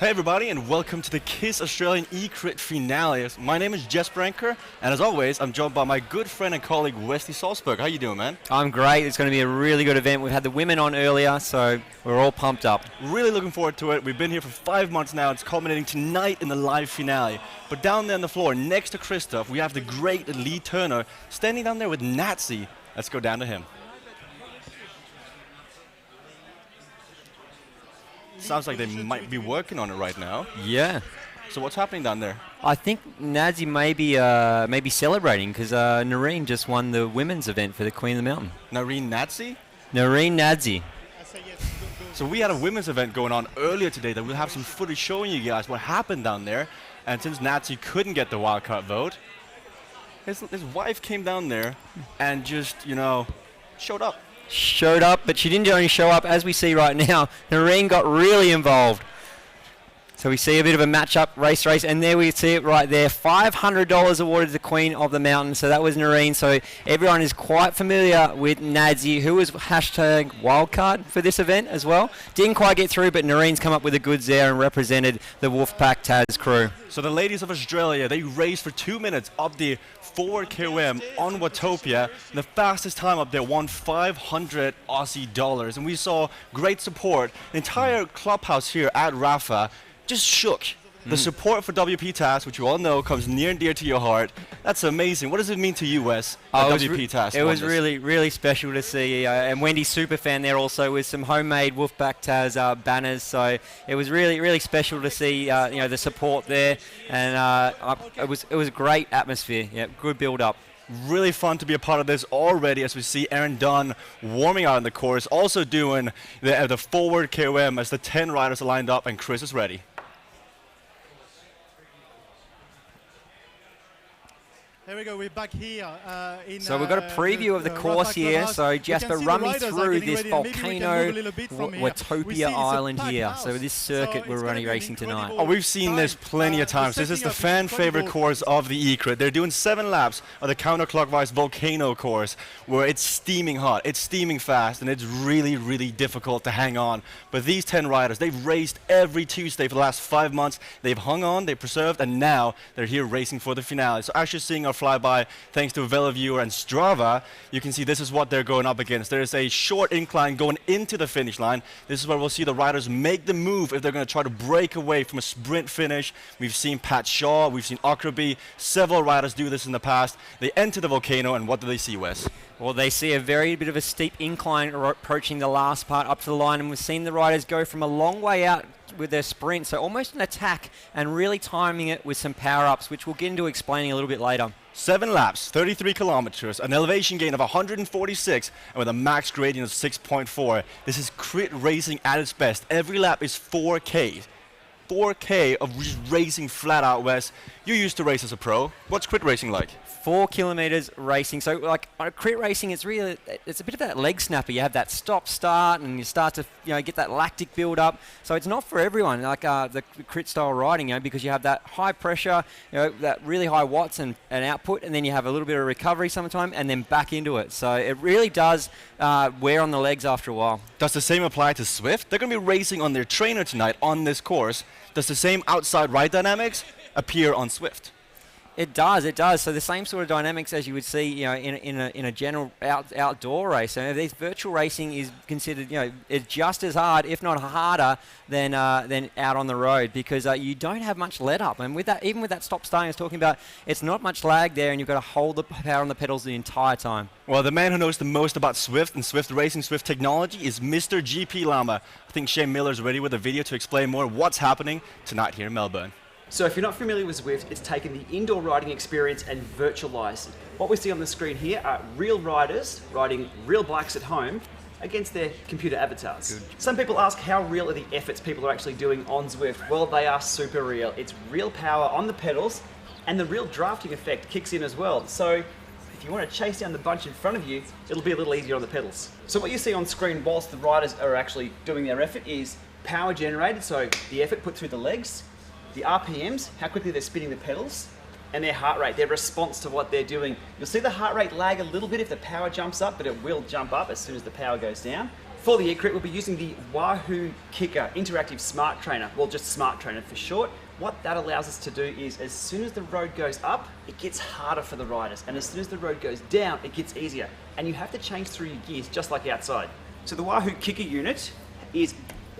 Hey everybody, and welcome to the KISS Australian eCrit finale. My name is Jesper, Anker, and as always, I'm joined by my good friend and colleague Wesley Sulzberger. How you doing, man? I'm great. It's going to be a really good event. We've had the women on earlier, so we're all pumped up. Really looking forward to it. We've been here for 5 months now. It's culminating tonight in the live finale. But down there on the floor, next to Christoph, we have the great Lee Turner standing down there with Nazi. Let's go down to him. Sounds like they might be working on it right now. Yeah. So what's happening down there? I think Nazi may be celebrating because Noreen just won the women's event for the Queen of the Mountain. Noreen Nazi? Noreen Nazi. So we had a women's event going on earlier today that we'll have some footage showing you guys what happened down there. And since Nazi couldn't get the wildcard vote, his wife came down there and just, you know, showed up. Showed up, but she didn't only show up. As we see right now, Noreen got really involved. So we see a bit of a match-up, race, and there we see it right there. $500 awarded to the Queen of the Mountain. So that was Noreen. So everyone is quite familiar with Nazi, who was hashtag wildcard for this event as well. Didn't quite get through, but Noreen's come up with the goods there and represented the Wolfpack Taz crew. So the ladies of Australia, they raced for 2 minutes up the forward KOM on Watopia, and the fastest time up there won 500 Aussie dollars. And we saw great support. The entire clubhouse here at Rapha just shook. The support for WP Task, which you all know comes near and dear to your heart. That's amazing. What does it mean to you, Wes, WP Task? It was really, really special to see. And Wendy's super fan there also with some homemade Wolfpack Taz banners. So it was really, really special to see you know, the support there. And it was a great atmosphere. Yeah, good build up. Really fun to be a part of this already as we see Aaron Dunn warming out on the course, also doing the forward KOM as the 10 riders are lined up and Chris is ready. Here we go, we're back here so we've got a preview of the course here. So Jesper, run me through this volcano Watopia Island here. So this circuit we're running racing tonight. Oh, we've seen this plenty of times. This is the fan favorite course of the eCrit. They're doing 7 laps of the counterclockwise volcano course where it's steaming hot, it's steaming fast, and it's really, really difficult to hang on. But these 10 riders, they've raced every Tuesday for the last 5 months. They've hung on, they've preserved, and now they're here racing for the finale. So actually seeing our flyby, thanks to VeloViewer and Strava, you can see this is what they're going up against. There is a short incline going into the finish line. This is where we'll see the riders make the move if they're going to try to break away from a sprint finish. We've seen Pat Shaw, we've seen Ockerby, several riders do this in the past. They enter the volcano, and what do they see, Wes? Well, they see a very bit of a steep incline approaching the last part up to the line, and we've seen the riders go from a long way out with their sprint, so almost an attack, and really timing it with some power-ups, which we'll get into explaining a little bit later. 7 laps, 33 kilometers, an elevation gain of 146, and with a max gradient of 6.4. This is crit racing at its best. Every lap is 4K. 4K of just racing flat out, Wes. You used to race as a pro. What's crit racing like? 4 kilometers racing. So like crit racing, it's a bit of that leg snapper. You have that stop start and you start to get that lactic build up. So it's not for everyone, like the crit style riding, because you have that high pressure, that really high watts and output, and then you have a little bit of recovery sometime and then back into it. So it really does wear on the legs after a while. Does the same apply to Zwift? They're going to be racing on their trainer tonight on this course. Does the same outside ride dynamics appear on Zwift? It does. So the same sort of dynamics as you would see, in a general outdoor race. So this virtual racing is considered, it's just as hard, if not harder, than out on the road, because you don't have much let up. And with that, even with that stop starting I was talking about, it's not much lag there, and you've got to hold the power on the pedals the entire time. Well, the man who knows the most about Zwift and Zwift racing, Zwift technology is Mr. GP Llama. I think Shane Miller's ready with a video to explain more what's happening tonight here in Melbourne. So if you're not familiar with Zwift, it's taken the indoor riding experience and virtualized it. What we see on the screen here are real riders riding real bikes at home against their computer avatars. Good. Some people ask how real are the efforts people are actually doing on Zwift. Well, they are super real. It's real power on the pedals, and the real drafting effect kicks in as well. So if you want to chase down the bunch in front of you, it'll be a little easier on the pedals. So what you see on screen whilst the riders are actually doing their effort is power generated, so the effort put through the legs, the RPMs, how quickly they're spinning the pedals, and their heart rate, their response to what they're doing. You'll see the heart rate lag a little bit if the power jumps up, but it will jump up as soon as the power goes down. For the eCrit, we'll be using the Wahoo Kicker Interactive Smart Trainer, well, just Smart Trainer for short. What that allows us to do is, as soon as the road goes up, it gets harder for the riders, and as soon as the road goes down, it gets easier. And you have to change through your gears, just like outside. So the Wahoo Kicker unit is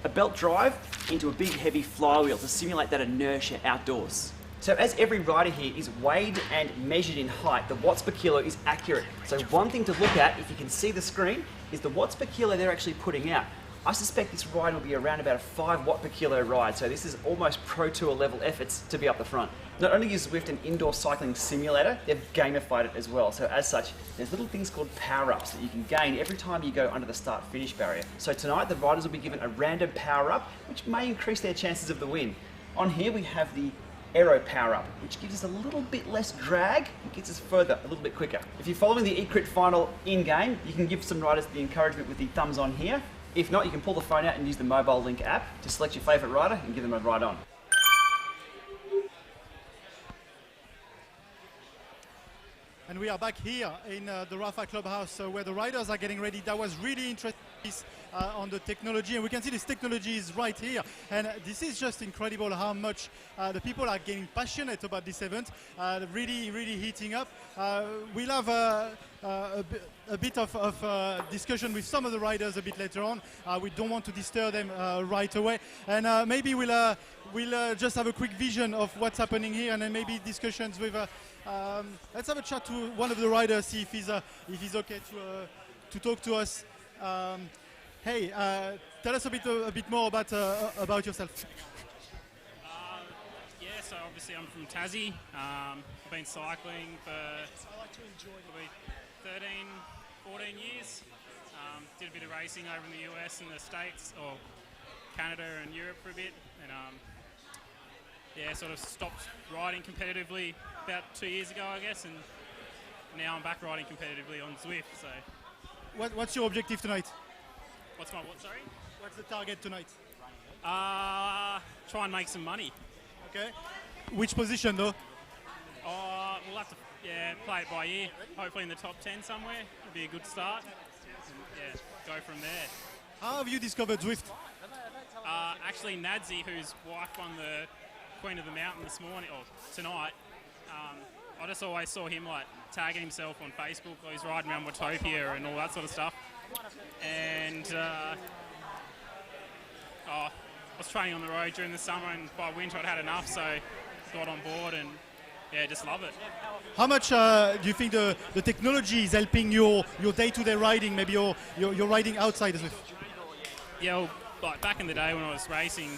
a belt drive into a big heavy flywheel to simulate that inertia outdoors. So as every rider here is weighed and measured in height, the watts per kilo is accurate. So one thing to look at, if you can see the screen, is the watts per kilo they're actually putting out. I suspect this ride will be around about a 5 watt per kilo ride, so this is almost Pro Tour level efforts to be up the front. Not only is Zwift an indoor cycling simulator, they've gamified it as well. So as such, there's little things called power-ups that you can gain every time you go under the start-finish barrier. So tonight, the riders will be given a random power-up, which may increase their chances of the win. On here, we have the Aero power-up, which gives us a little bit less drag and gets us further a little bit quicker. If you're following the eCrit final in-game, you can give some riders the encouragement with the thumbs on here. If not, you can pull the phone out and use the mobile link app to select your favourite rider and give them a ride on. And we are back here in the Rapha Clubhouse where the riders are getting ready. That was really interesting on the technology, and we can see this technology is right here. And this is just incredible how much the people are getting passionate about this event, really heating up. We'll have a bit of discussion with some of the riders a bit later on. We don't want to disturb them right away. And maybe we'll just have a quick vision of what's happening here, and then maybe discussions with let's have a chat to one of the riders, see if he's okay to talk to us. Hey, tell us a bit more about yourself. Yeah, so obviously I'm from Tassie. I've been cycling for probably 13, 14 years. Did a bit of racing over in the US and the States, or Canada and Europe for a bit, and yeah, sort of stopped riding competitively about 2 years ago, I guess, and now I'm back riding competitively on Zwift. So, what's your objective tonight? What's my what? Sorry. What's the target tonight? Try and make some money. Okay. Which position though? We'll have to play it by ear. Hopefully in the top 10 somewhere. It'll be a good start. And, go from there. How have you discovered Zwift? Actually, Nadsy, whose wife won the Queen of the Mountain this morning or tonight. I just always saw him like tagging himself on Facebook. He's riding around Watopia and all that sort of stuff. And I was training on the road during the summer, and by winter I'd had enough, so got on board and just love it. How much do you think the technology is helping your day-to-day riding, maybe your riding outside as well? Yeah, well, like back in the day when I was racing,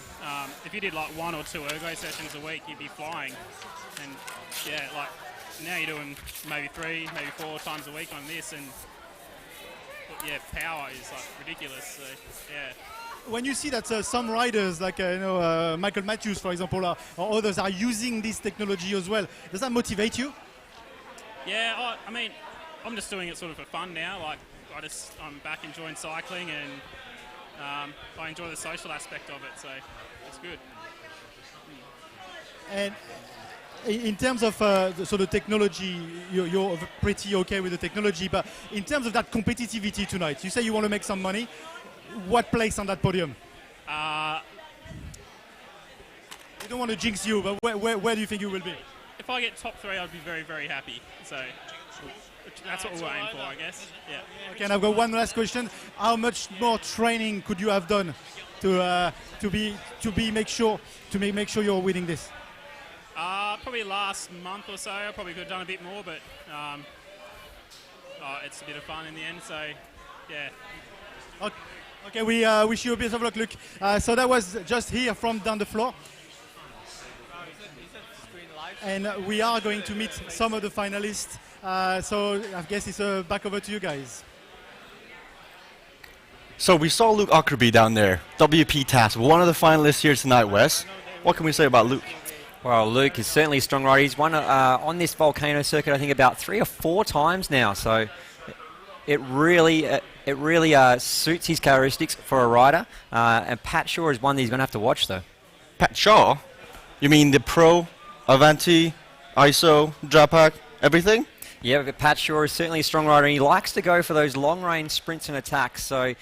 if you did like 1 or 2 ergo sessions a week, you'd be flying. And like now you're doing maybe 3, maybe 4 times a week on this, and power is like ridiculous. So, when you see that some riders, like Michael Matthews, for example, or others, are using this technology as well, does that motivate you? Yeah, I mean, I'm just doing it sort of for fun now. Like, I'm back enjoying cycling, and I enjoy the social aspect of it, so it's good. And in terms of the technology, you're pretty okay with the technology, but in terms of that competitivity tonight, you say you want to make some money. What place on that podium? We don't want to jinx you, but where do you think you will be? If I get top 3, I'd be very, very happy. So that's what we'll aim for, I guess. Yeah. Okay, and I've got one last question. How much more training could you have done to make sure you're winning this? Probably last month or so. I probably could have done a bit more, but it's a bit of fun in the end. So yeah. Okay, we wish you a bit of luck, Luke. So that was just here from down the floor. And we are going to meet some of the finalists. So I guess it's back over to you guys. So we saw Luke Ockerby down there, WP Task, one of the finalists here tonight, Wes. What can we say about Luke? Well, Luke is certainly a strong rider. He's won on this volcano circuit, I think, about 3 or 4 times now. So it really suits his characteristics for a rider. And Pat Shaw is one that he's going to have to watch, though. Pat Shaw? You mean the Pro, Avanti, ISO, Drop Pack, everything? Yeah, but Pat Shaw is certainly a strong rider, and he likes to go for those long-range sprints and attacks. So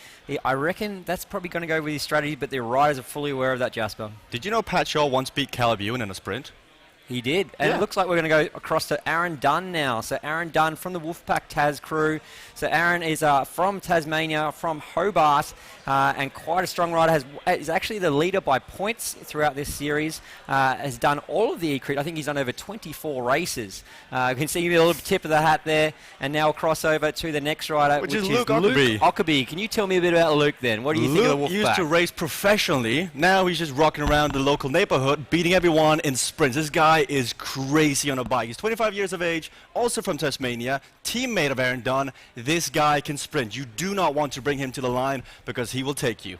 I reckon that's probably going to go with his strategy, but the riders are fully aware of that, Jasper. Did you know Pat Shaw once beat Caleb Ewan in a sprint? He did. And it looks like we're going to go across to Aaron Dunn now. So Aaron Dunn from the Wolfpack Taz crew. So Aaron is from Tasmania, from Hobart, and quite a strong rider. Is actually the leader by points throughout this series. Has done all of the eCrit. I think he's done over 24 races. You can see a little tip of the hat there. And now we'll cross over to the next rider, which is Luke Ockerby. Can you tell me a bit about Luke then? What do you think of the Wolfpack? Luke used to race professionally. Now he's just rocking around the local neighborhood, beating everyone in sprints. This guy is crazy on a bike. He's 25 years of age, also from Tasmania, teammate of Aaron Dunn. This guy can sprint. You do not want to bring him to the line because he will take you.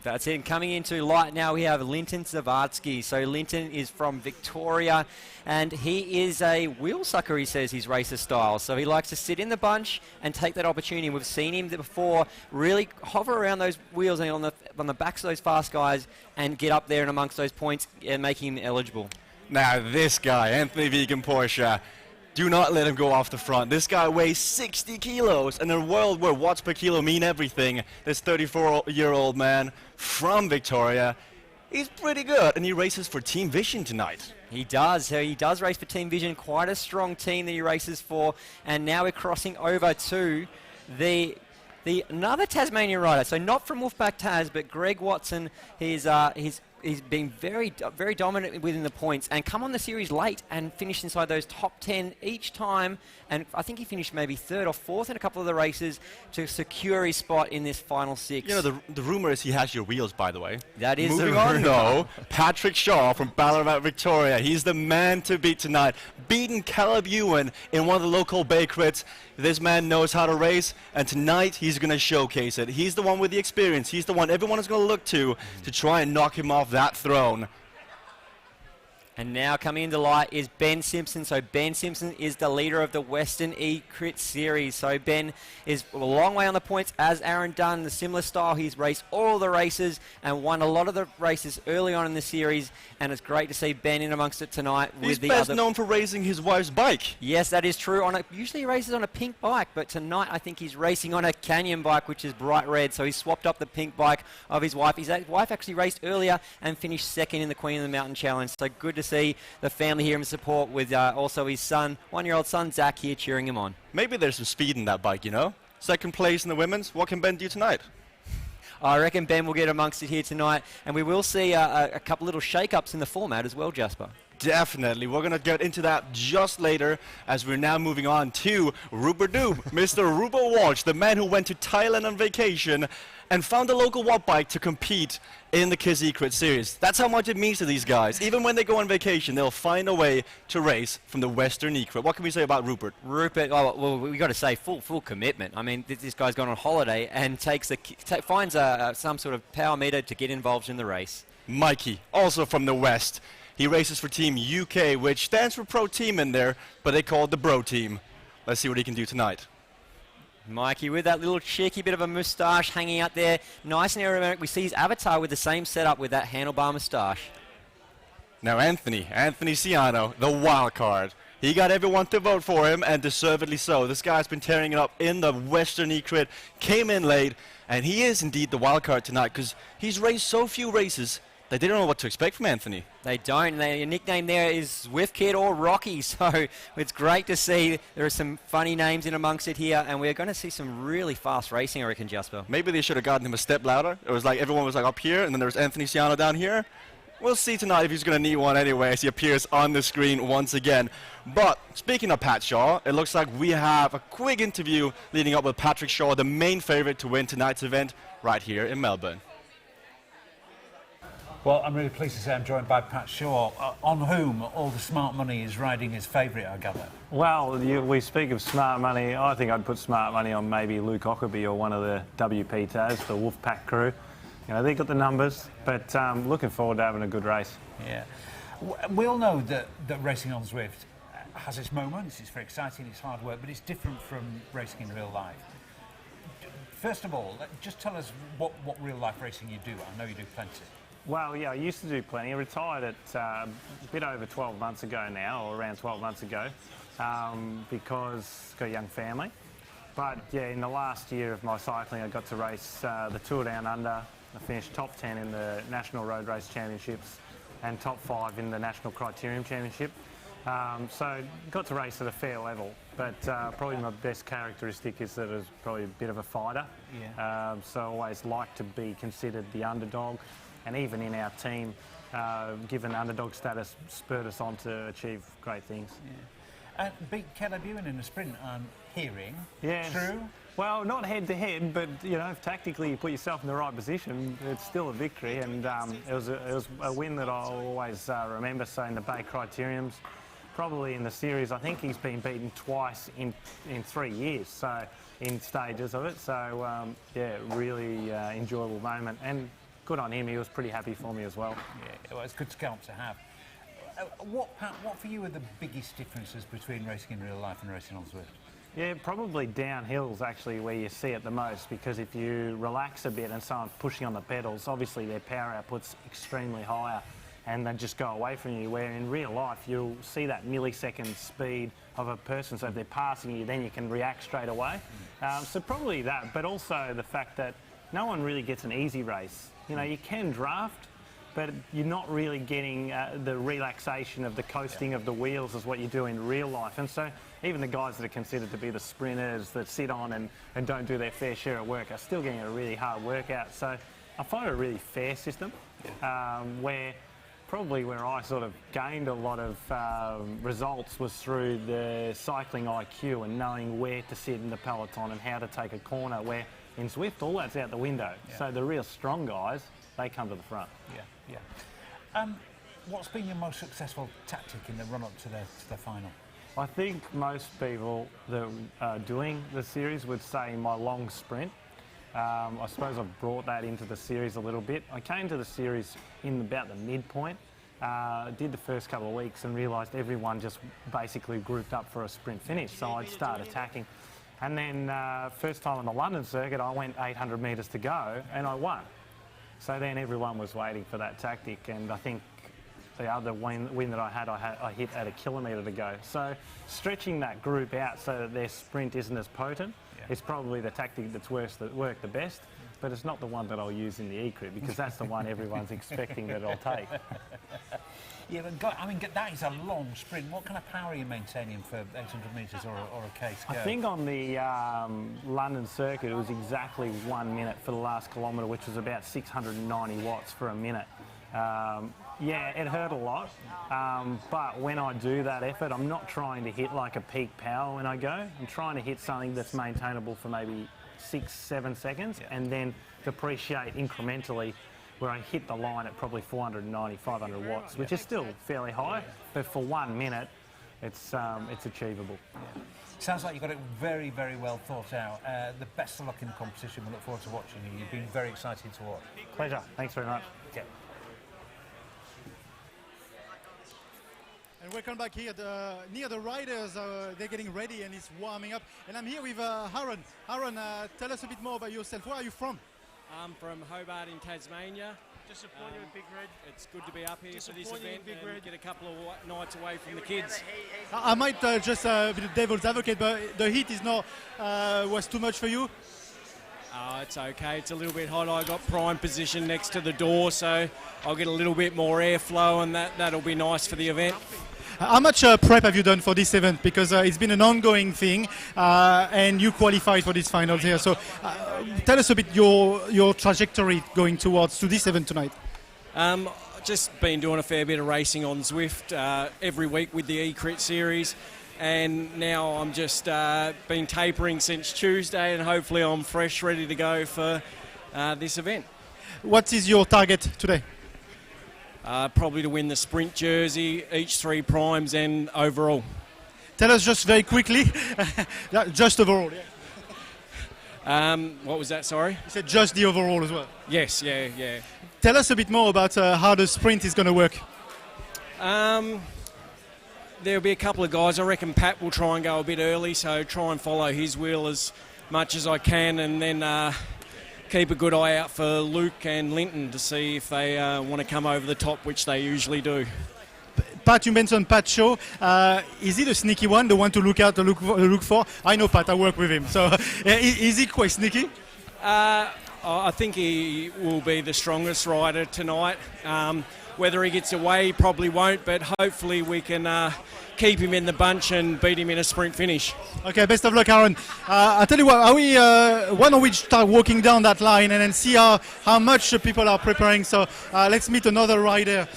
That's it. And coming into light now, we have Linton Zavadsky. So Linton is from Victoria, and he is a wheel sucker, he says, his racer style. So he likes to sit in the bunch and take that opportunity. We've seen him before really hover around those wheels and on the backs of those fast guys and get up there and amongst those points and make him eligible. Now this guy, Anthony Vegan Porsche, do not let him go off the front. This guy weighs 60 kilos, and in a world where watts per kilo mean everything, this 34-year-old man from Victoria, he's pretty good, and he races for Team Vision tonight. He does. So he does race for Team Vision, quite a strong team that he races for, and now we're crossing over to another Tasmanian rider. So not from Wolfpack Taz, but Greg Watson. He's been very dominant within the points and come on the series late and finished inside those top 10 each time. And I think he finished maybe third or fourth in a couple of the races to secure his spot in this final six. You know, the rumor is he has your wheels, by the way. That is moving on, though. Patrick Shaw from Ballarat, Victoria. He's the man to beat tonight. Beating Caleb Ewan in one of the local bay crits. This man knows how to race, and tonight he's going to showcase it. He's the one with the experience. He's the one everyone is going to look to try and knock him off that throne. And now coming into light is Ben Simpson. So Ben Simpson is the leader of the Western eCrit series. So Ben is a long way on the points as Aaron Dunn. The similar style, he's raced all the races and won a lot of the races early on in the series. And it's great to see Ben in amongst it tonight. He's best known for racing his wife's bike. Yes, that is true. Usually he races on a pink bike, but tonight I think he's racing on a Canyon bike, which is bright red. So he swapped up the pink bike of his wife. His wife actually raced earlier and finished second in the Queen of the Mountain Challenge. So good to see the family here in support with also his son, one-year-old son, Zach, here cheering him on. Maybe there's some speed in that bike, you know? Second place in the women's. What can Ben do tonight? I reckon Ben will get amongst it here tonight, and we will see a couple little shake-ups in the format as well, Jesper. Definitely. We're going to get into that just later as we're now moving on to Rupert Doob, Mr. Rupert Walsh, the man who went to Thailand on vacation and found a local watt bike to compete in the Kiss eCrit series. That's how much it means to these guys. Even when they go on vacation, they'll find a way to race from the Western eCrit. What can we say about Rupert? Rupert, well, we got to say full commitment. I mean, this guy's gone on holiday and finds some sort of power meter to get involved in the race. Mikey, also from the West. He races for Team UK, which stands for Pro Team in there, but they call it the Bro Team. Let's see what he can do tonight. Mikey with that little cheeky bit of a moustache hanging out there. Nice and aerodynamic. We see his avatar with the same setup with that handlebar moustache. Now Anthony Ciano, the wild card. He got everyone to vote for him, and deservedly so. This guy's been tearing it up in the Western eCrit, came in late, and he is indeed the wild card tonight because he's raced so few races that they don't know what to expect from Anthony. They don't. Their nickname there is Zwift Kid or Rocky, so it's great to see there are some funny names in amongst it here, and we're going to see some really fast racing, I reckon, Jesper. Maybe they should have gotten him a step louder. It was like everyone was like up here, and then there was Anthony Ciano down here. We'll see tonight if he's going to need one anyway as he appears on the screen once again. But speaking of Pat Shaw, it looks like we have a quick interview leading up with Patrick Shaw, the main favorite to win tonight's event right here in Melbourne. Well, I'm really pleased to say I'm joined by Pat Shaw, on whom all the smart money is riding his favourite, I gather. Well, we speak of smart money. I think I'd put smart money on maybe Luke Ockerby or one of the WP Taz, the Wolfpack crew. You know, they've got the numbers, but looking forward to having a good race. Yeah. We all know that racing on Zwift has its moments. It's very exciting, it's hard work, but it's different from racing in real life. First of all, just tell us what real life racing you do. I know you do plenty. Well, yeah, I used to do plenty. I retired at a bit over 12 months ago now, or around 12 months ago, because I've got a young family. But yeah, in the last year of my cycling, I got to race the Tour Down Under. I finished top 10 in the National Road Race Championships and top 5 in the National Criterium Championship. So got to race at a fair level, but probably my best characteristic is that I was probably a bit of a fighter. Yeah. So I always like to be considered the underdog, and even in our team, given underdog status, spurred us on to achieve great things. Yeah. Beat Caleb Ewan in the sprint, I'm hearing. Yes. True? Well, not head-to-head, but, you know, if tactically you put yourself in the right position, it's still a victory, and it was a win that I'll always remember. So in the Bay Criteriums, probably in the series, I think he's been beaten twice in 3 years, so in stages of it. So, yeah, really enjoyable moment, and good on him. He was pretty happy for me as well. Yeah, well, it's good scalp to have. What for you are the biggest differences between racing in real life and racing on Zwift? Yeah, probably downhill's actually where you see it the most, because if you relax a bit and someone's pushing on the pedals, obviously their power output's extremely higher and they just go away from you, where in real life you'll see that millisecond speed of a person, so if they're passing you, then you can react straight away. So probably that, but also the fact that no one really gets an easy race. You know, you can draft, but you're not really getting the relaxation of the coasting of the wheels as what you do in real life. And so even the guys that are considered to be the sprinters that sit on and don't do their fair share of work are still getting a really hard workout. So I find it a really fair system, where I sort of gained a lot of results was through the cycling IQ and knowing where to sit in the peloton and how to take a corner, where in Zwift all that's out the window. Yeah. So the real strong guys, they come to the front. Yeah. What's been your most successful tactic in the run-up to the final? I think most people that are doing the series would say my long sprint. I suppose I've brought that into the series a little bit. I came to the series in about the midpoint, did the first couple of weeks and realised everyone just basically grouped up for a sprint finish, so I'd start attacking. And then first time on the London circuit, I went 800 metres to go and I won. So then everyone was waiting for that tactic, and I think the other win that I hit at a kilometre to go. So stretching that group out so that their sprint isn't as potent is probably the tactic that's worked the best, but it's not the one that I'll use in the eCrit, because that's the one everyone's expecting that I'll take. Yeah, but I mean, that is a long sprint. What kind of power are you maintaining for 800 metres or a case go? I think on the London circuit, it was exactly 1 minute for the last kilometre, which was about 690 watts for a minute. Yeah, it hurt a lot, but when I do that effort, I'm not trying to hit like a peak power when I go. I'm trying to hit something that's maintainable for maybe 6-7 seconds, and then depreciate incrementally, where I hit the line at probably 490, 500 watts, which is still fairly high, but for 1 minute, it's achievable. Yeah. Sounds like you've got it very, very well thought out. The best of luck in the competition. We look forward to watching you. You've been very exciting to watch. Pleasure. Thanks very much. Okay. And welcome back here near the riders. They're getting ready and it's warming up. And I'm here with Aaron. Aaron, tell us a bit more about yourself. Where are you from? I'm from Hobart in Tasmania. Disappointed with Big Red. It's good to be up here for this event and get a couple of nights away from the kids. I might just be the devil's advocate, but the heat is not was too much for you. It's okay. It's a little bit hot. I got prime position next to the door, so I'll get a little bit more airflow, and that'll be nice for the event. How much prep have you done for this event? Because it's been an ongoing thing, and you qualified for this finals here. So tell us a bit your trajectory going towards to this event tonight. Just been doing a fair bit of racing on Zwift every week with the eCrit series, and now I'm just been tapering since Tuesday, and hopefully I'm fresh, ready to go for this event. What is your target today? Probably to win the sprint jersey, each 3 primes, and overall. Tell us just very quickly, just overall. Yeah. What was that, sorry? You said just the overall as well. Yes, yeah. Tell us a bit more about how the sprint is going to work. There'll be a couple of guys. I reckon Pat will try and go a bit early, so try and follow his wheel as much as I can, and then keep a good eye out for Luke and Linton to see if they want to come over the top, which they usually do. Pat, you mentioned Pat Shaw. Is he the sneaky one, the one to look for? I know Pat, I work with him. So is he quite sneaky? I think he will be the strongest rider tonight. Whether he gets away, he probably won't, but hopefully we can keep him in the bunch and beat him in a sprint finish. Okay, best of luck, Aaron. I'll tell you what, why don't we start walking down that line and then see how much people are preparing. So let's meet another rider.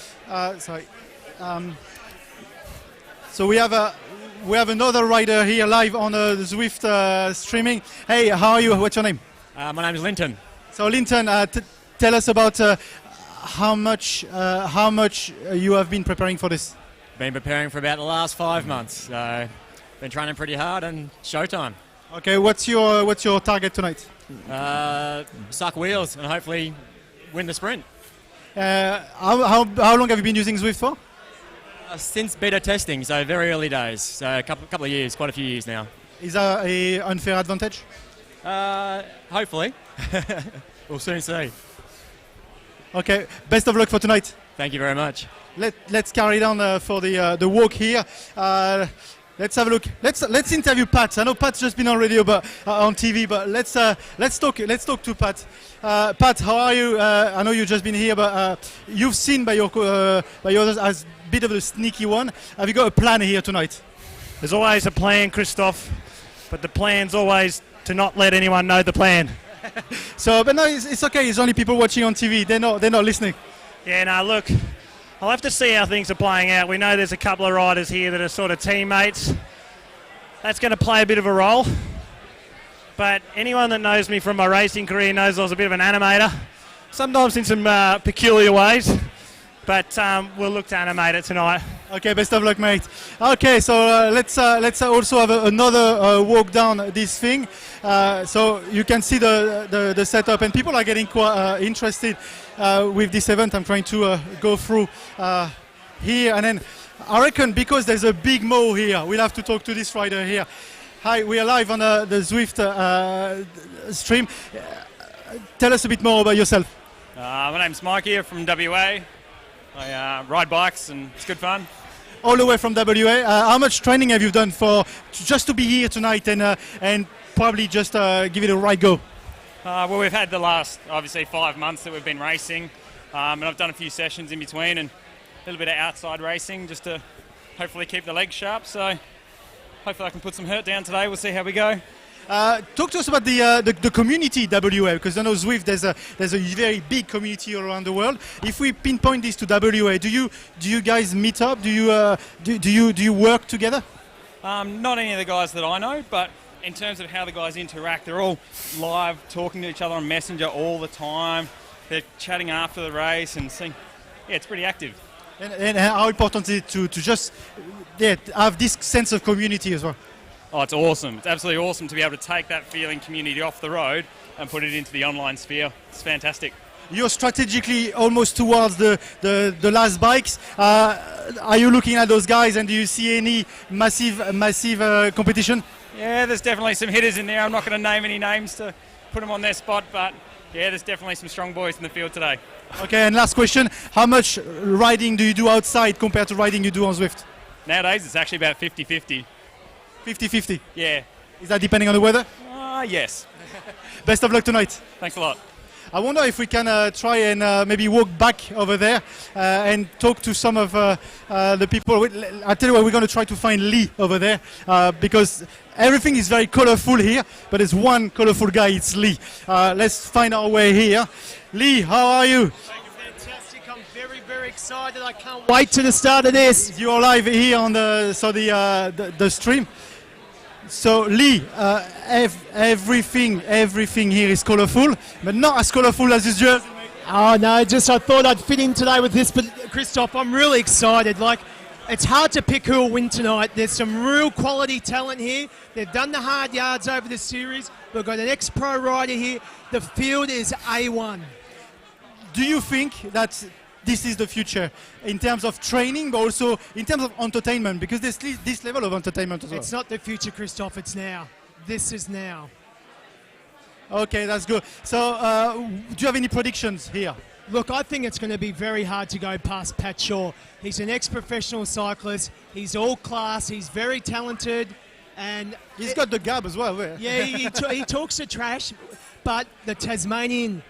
So we have another rider here live on the Zwift streaming. Hey, how are you? What's your name? My name is Linton. So Linton, tell us about how much you have been preparing for this. Been preparing for about the last 5 months. So been training pretty hard and showtime. Okay, what's your target tonight? Suck wheels and hopefully win the sprint. How long have you been using Zwift for? Since beta testing, so very early days. So a couple of years, quite a few years now. Is that an unfair advantage? Hopefully. We'll soon see. Okay, best of luck for tonight. Thank you very much. Let's carry on for the walk here. Let's have a look. Let's interview Pat. I know Pat's just been on radio, but on TV. But let's talk to Pat. Pat, how are you? I know you've just been here, but you've seen by others as a bit of a sneaky one. Have you got a plan here tonight? There's always a plan, Christoph, but the plan's always to not let anyone know the plan. So, but no, it's okay. It's only people watching on TV. They're not listening. Yeah, no, look, I'll have to see how things are playing out. We know there's a couple of riders here that are sort of teammates. That's going to play a bit of a role. But anyone that knows me from my racing career knows I was a bit of an animator, sometimes in some peculiar ways. But we'll look to animate it tonight. Okay, best of luck, mate. Okay, so let's also have another walk down this thing. So you can see the setup, and people are getting quite interested with this event. I'm trying to go through here, and then I reckon because there's a big mo here, we'll have to talk to this rider here. Hi, we are live on the Zwift stream. Tell us a bit more about yourself. My name's Mike here from WA. I ride bikes and it's good fun. All the way from WA. How much training have you done just to be here tonight and probably just give it a right go? Well, we've had the last, obviously, 5 months that we've been racing, and I've done a few sessions in between and a little bit of outside racing just to hopefully keep the legs sharp. So hopefully I can put some hurt down today. We'll see how we go. Talk to us about the community WA, because I know Zwift there's a very big community all around the world. If we pinpoint this to WA, do you guys meet up? Do you work together? Not any of the guys that I know, but in terms of how the guys interact, they're all live, talking to each other on Messenger all the time. They're chatting after the race and seeing. Yeah, it's pretty active. And how important is it to just have this sense of community as well? Oh, it's awesome. It's absolutely awesome to be able to take that feeling community off the road and put it into the online sphere. It's fantastic. You're strategically almost towards the last bikes. Are you looking at those guys and do you see any massive competition? Yeah, there's definitely some hitters in there. I'm not going to name any names to put them on their spot, but yeah, there's definitely some strong boys in the field today. Okay, and last question. How much riding do you do outside compared to riding you do on Zwift? Nowadays, it's actually about 50-50. 50-50? Yeah. Is that depending on the weather? Yes. Best of luck tonight. Thanks a lot. I wonder if we can try and maybe walk back over there and talk to some of the people. I'll tell you what, we're going to try to find Lee over there because everything is very colorful here, but there's one colorful guy, it's Lee. Let's find our way here. Lee, how are you? Fantastic. I'm very, very excited. I can't wait to the start of this. You're live here on the stream. So Lee, everything here is colourful, but not as colourful as this jersey. Oh no, I thought I'd fit in today with this, but Christoph, I'm really excited. Like, it's hard to pick who will win tonight. There's some real quality talent here. They've done the hard yards over the series. We've got an ex-pro rider here. The field is A1. Do you think that this is the future in terms of training, but also in terms of entertainment? Because there's this level of entertainment as well. It's not the future, Christoph. It's now. This is now. Okay, that's good. So, do you have any predictions here? Look, I think it's going to be very hard to go past Pat Shaw. He's an ex-professional cyclist. He's all class. He's very talented, and he's got the gab as well. Yeah, he talks the trash, but the Tasmanian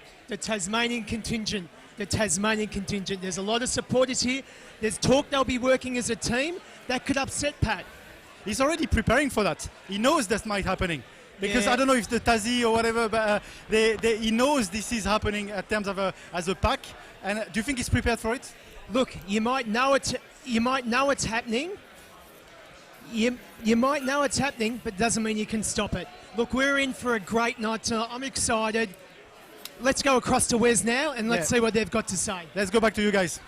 contingent. There's a lot of supporters here. There's talk they'll be working as a team. That could upset Pat. He's already preparing for that. He knows that might happening. Because I don't know if the Tassie or whatever, but he knows this is happening in terms of as a pack. And do you think he's prepared for it? Look, you might know it's happening. You might know it's happening, but doesn't mean you can stop it. Look, we're in for a great night tonight. I'm excited. Let's go across to Wes now and let's see what they've got to say. Let's go back to you guys.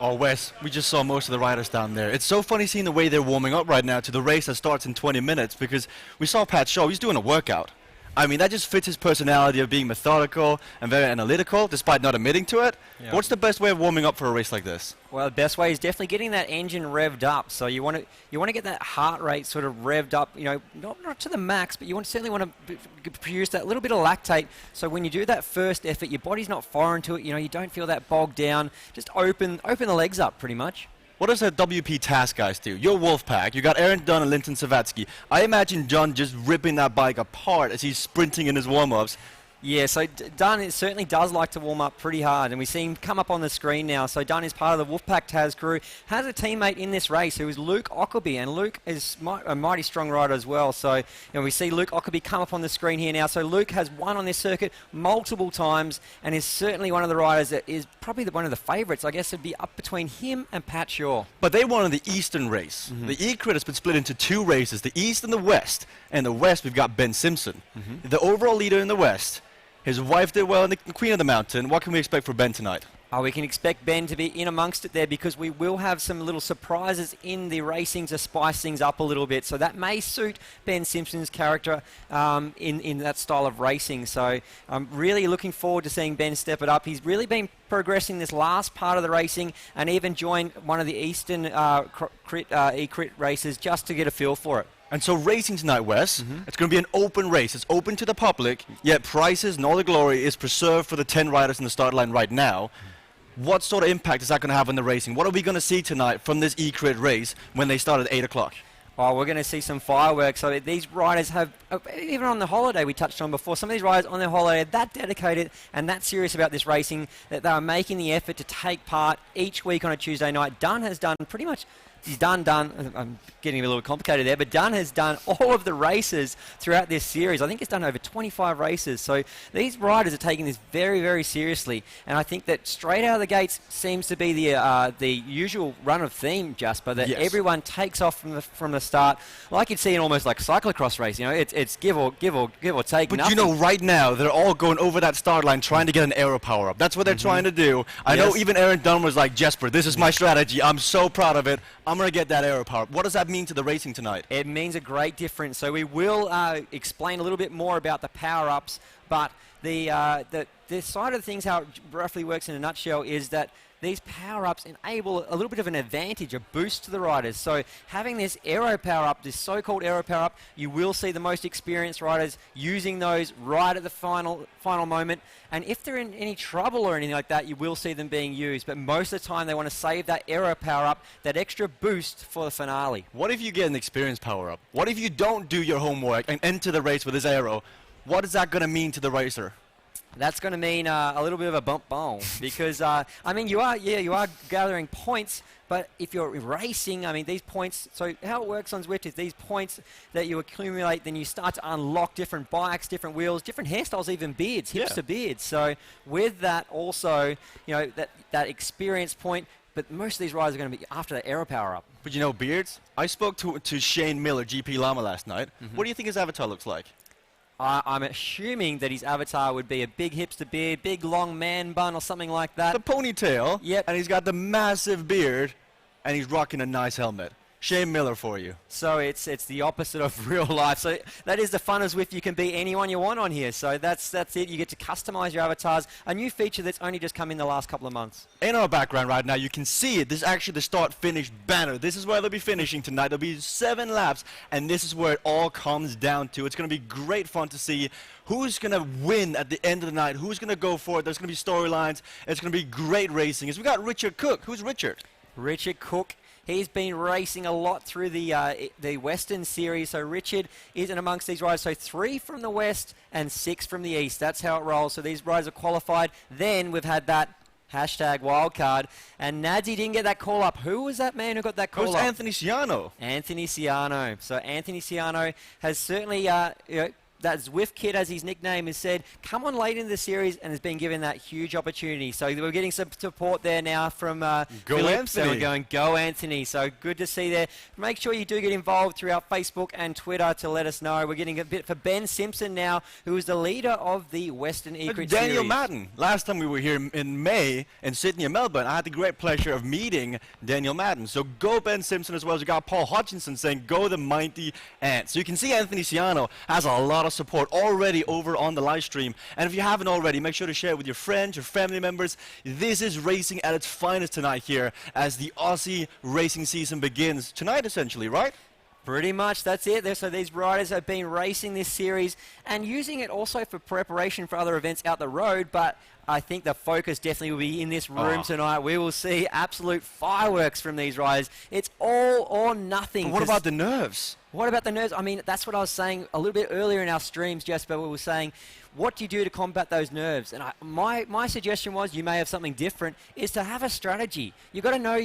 Oh, Wes, we just saw most of the riders down there. It's so funny seeing the way they're warming up right now to the race that starts in 20 minutes because we saw Pat Shaw, he's doing a workout. I mean, that just fits his personality of being methodical and very analytical, despite not admitting to it. Yeah. What's the best way of warming up for a race like this? Well, the best way is definitely getting that engine revved up. So you want to get that heart rate sort of revved up. You know, not to the max, but you certainly want to produce that little bit of lactate. So when you do that first effort, your body's not foreign to it. You know, you don't feel that bogged down. Just open the legs up, pretty much. What does the WP Task guys do? You're Wolfpack. You got Aaron Dunn and Linton Savatsky. I imagine John just ripping that bike apart as he's sprinting in his warm-ups. Yeah, so Dunn certainly does like to warm up pretty hard, and we see him come up on the screen now. So Dunn is part of the Wolfpack Taz crew, has a teammate in this race who is Luke Ockerby, and Luke is a mighty strong rider as well. So we see Luke Ockerby come up on the screen here now. So Luke has won on this circuit multiple times and is certainly one of the riders that is probably one of the favourites. I guess it'd be up between him and Pat Shaw. But they won in the Eastern race. Mm-hmm. The eCrit has been split into two races, the East and the West. And the West, we've got Ben Simpson, the overall leader in the West. His wife did well in the Queen of the Mountain. What can we expect for Ben tonight? We can expect Ben to be in amongst it there because we will have some little surprises in the racing to spice things up a little bit. So that may suit Ben Simpson's character in that style of racing. So I'm really looking forward to seeing Ben step it up. He's really been progressing this last part of the racing and even joined one of the Eastern eCrit races just to get a feel for it. And so racing tonight, Wes, it's going to be an open race. It's open to the public, yet prizes and all the glory is preserved for the 10 riders in the start line right now. What sort of impact is that going to have on the racing? What are we going to see tonight from this eCrit race when they start at 8 o'clock? Oh, we're going to see some fireworks. So these riders have, even on the holiday we touched on before, some of these riders on their holiday are that dedicated and that serious about this racing that they are making the effort to take part each week on a Tuesday night. Dunn has done pretty much... He's done. I'm getting a little complicated there, but Dunn has done all of the races throughout this series. I think he's done over 25 races. So these riders are taking this very, very seriously. And I think that straight out of the gates seems to be the usual run of theme, Jesper, that everyone takes off from the start, like you'd see in almost like cyclocross race. You know, it's give or take. But nothing. You know, right now they're all going over that start line trying to get an aero power up. That's what they're trying to do. I know even Aaron Dunn was like, Jesper, this is my strategy. I'm so proud of it. I'm going to get that aero power. What does that mean to the racing tonight? It means a great difference. So we will explain a little bit more about the power-ups, but the side of things, how it roughly works in a nutshell, is that these power-ups enable a little bit of an advantage, a boost to the riders. So having this aero power-up, this so-called aero power-up, you will see the most experienced riders using those right at the final moment. And if they're in any trouble or anything like that, you will see them being used. But most of the time, they want to save that aero power-up, that extra boost for the finale. What if you get an experienced power-up? What if you don't do your homework and enter the race with this aero? What is that going to mean to the racer? That's going to mean a little bit of a bump bone because, I mean, you are gathering points, but if you're racing, I mean, these points, so how it works on Zwift is these points that you accumulate, then you start to unlock different bikes, different wheels, different hairstyles, even beards, hipster beards. So with that also, you know, that experience point, but most of these riders are going to be after the aero power up. But you know, beards, I spoke to Shane Miller, GP Llama last night. What do you think his avatar looks like? I'm assuming that his avatar would be a big hipster beard, big long man bun or something like that. The ponytail. Yep. And he's got the massive beard, and he's rocking a nice helmet. Shane Miller for you. So it's the opposite of real life. So that is the fun of Zwift. You can be anyone you want on here. So that's it. You get to customize your avatars. A new feature that's only just come in the last couple of months. In our background right now, you can see it. This is actually the start-finish banner. This is where they'll be finishing tonight. There'll be 7 laps, and this is where it all comes down to. It's going to be great fun to see who's going to win at the end of the night, who's going to go for it. There's going to be storylines. It's going to be great racing. As we got Richard Cook. Who's Richard? Richard Cook. He's been racing a lot through the Western Series, so Richard is in amongst these riders. So 3 from the West and 6 from the East. That's how it rolls. So these riders are qualified. Then we've had that hashtag wildcard, and Nadsy didn't get that call up. Who was that man who got that call up? It was Anthony Ciano. Anthony Ciano. So Anthony Ciano has certainly, that Zwift kid, as his nickname is said, come on late in the series and has been given that huge opportunity. So we're getting some support there now from Go Philip. Anthony. So we're going, go Anthony. So good to see there. Make sure you do get involved through our Facebook and Twitter to let us know. We're getting a bit for Ben Simpson now, who is the leader of the Western eCrit Daniel series. Madden. Last time we were here in May in Sydney and Melbourne, I had the great pleasure of meeting Daniel Madden. So go Ben Simpson, as well as we got Paul Hutchinson saying go the mighty Ants. So you can see Anthony Ciano has a lot of support already over on the live stream. And if you haven't already, make sure to share it with your friends, your family members. This is racing at its finest tonight here as the Aussie racing season begins tonight, essentially, right? Pretty much, that's it. So these riders have been racing this series and using it also for preparation for other events out the road, but I think the focus definitely will be in this room tonight. We will see absolute fireworks from these riders. It's all or nothing. But what about the nerves? What about the nerves? I mean, that's what I was saying a little bit earlier in our streams, Jesper. We were saying, what do you do to combat those nerves? And my suggestion was, you may have something different, is to have a strategy. You got to know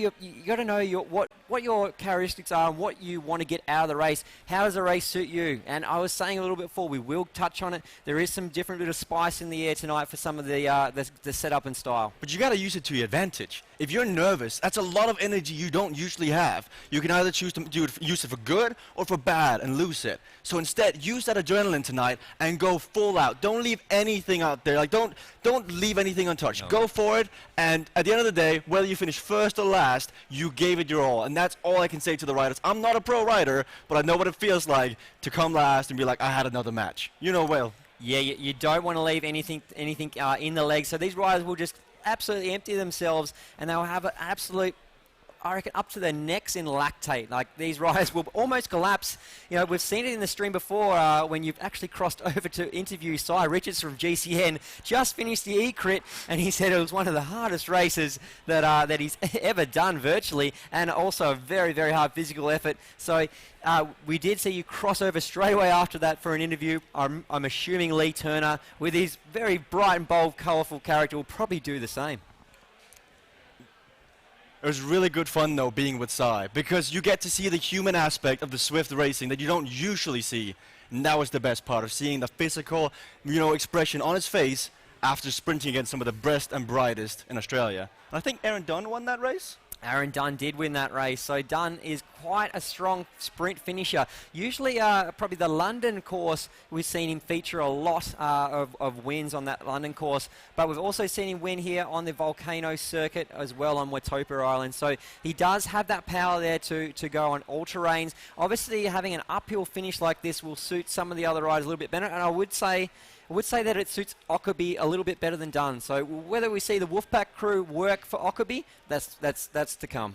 what your characteristics are and what you want to get out of the race. How does the race suit you? And I was saying a little bit before, we will touch on it. There is some different bit of spice in the air tonight for some of the setup and style. But you got to use it to your advantage. If you're nervous, that's a lot of energy you don't usually have. You can either choose to use it for good or for bad and lose it. So instead, use that adrenaline tonight and go full out. Don't leave anything out there. Like don't leave anything untouched. No. Go for it. And at the end of the day, whether you finish first or last, you gave it your all. And that's all I can say to the riders. I'm not a pro rider, but I know what it feels like to come last and be like, I had another match. You know well. Yeah, you don't want to leave anything in the legs. So these riders will just absolutely empty themselves, and they'll have an absolute, I reckon, up to their necks in lactate. Like, these riders will almost collapse. You know, we've seen it in the stream before when you've actually crossed over to interview Cy Richards from GCN. Just finished the eCrit, and he said it was one of the hardest races that he's ever done virtually, and also a very, very hard physical effort. So we did see you cross over straight away after that for an interview. I'm assuming Lee Turner, with his very bright and bold, colourful character, will probably do the same. It was really good fun, though, being with Cy, because you get to see the human aspect of the Zwift racing that you don't usually see. And that was the best part of seeing the physical, expression on his face after sprinting against some of the best and brightest in Australia. And I think Aaron Dunn won that race. Aaron Dunn did win that race. So Dunn is quite a strong sprint finisher. Usually, probably the London course, we've seen him feature a lot of wins on that London course. But we've also seen him win here on the Volcano circuit as well on Watopa Island. So he does have that power there to go on all terrains. Obviously, having an uphill finish like this will suit some of the other riders a little bit better. And I would say that it suits Ockerby a little bit better than Dunn. So whether we see the Wolfpack crew work for Ockerby, that's to come.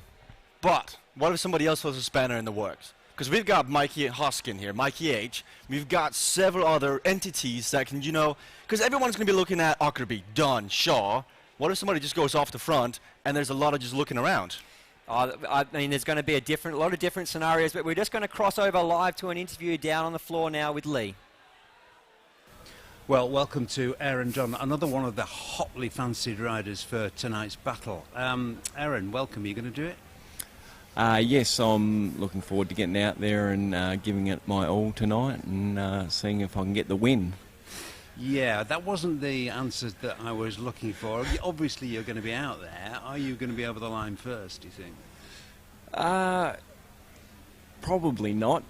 But what if somebody else was a spanner in the works? Because we've got Mikey Hoskin here, Mikey H. We've got several other entities that can, because everyone's going to be looking at Ockerby, Dunn, Shaw. What if somebody just goes off the front and there's a lot of just looking around? I mean, there's going to be a lot of different scenarios, but we're just going to cross over live to an interview down on the floor now with Lee. Well, welcome to Aaron Dunn, another one of the hotly fancied riders for tonight's battle. Aaron, welcome. Are you going to do it? Yes, I'm looking forward to getting out there and giving it my all tonight and seeing if I can get the win. Yeah, that wasn't the answers that I was looking for. Obviously, you're going to be out there. Are you going to be over the line first, do you think? Probably not.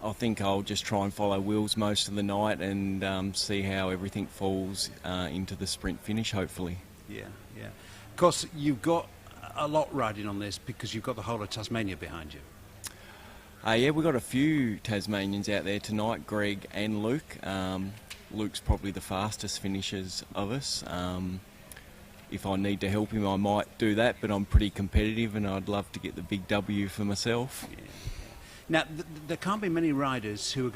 I think I'll just try and follow Wills most of the night and see how everything falls into the sprint finish, hopefully. Yeah. Of course, you've got a lot riding on this because you've got the whole of Tasmania behind you. Yeah, we've got a few Tasmanians out there tonight, Greg and Luke. Luke's probably the fastest finishers of us. If I need to help him, I might do that, but I'm pretty competitive and I'd love to get the big W for myself. Yeah. Now, there can't be many riders who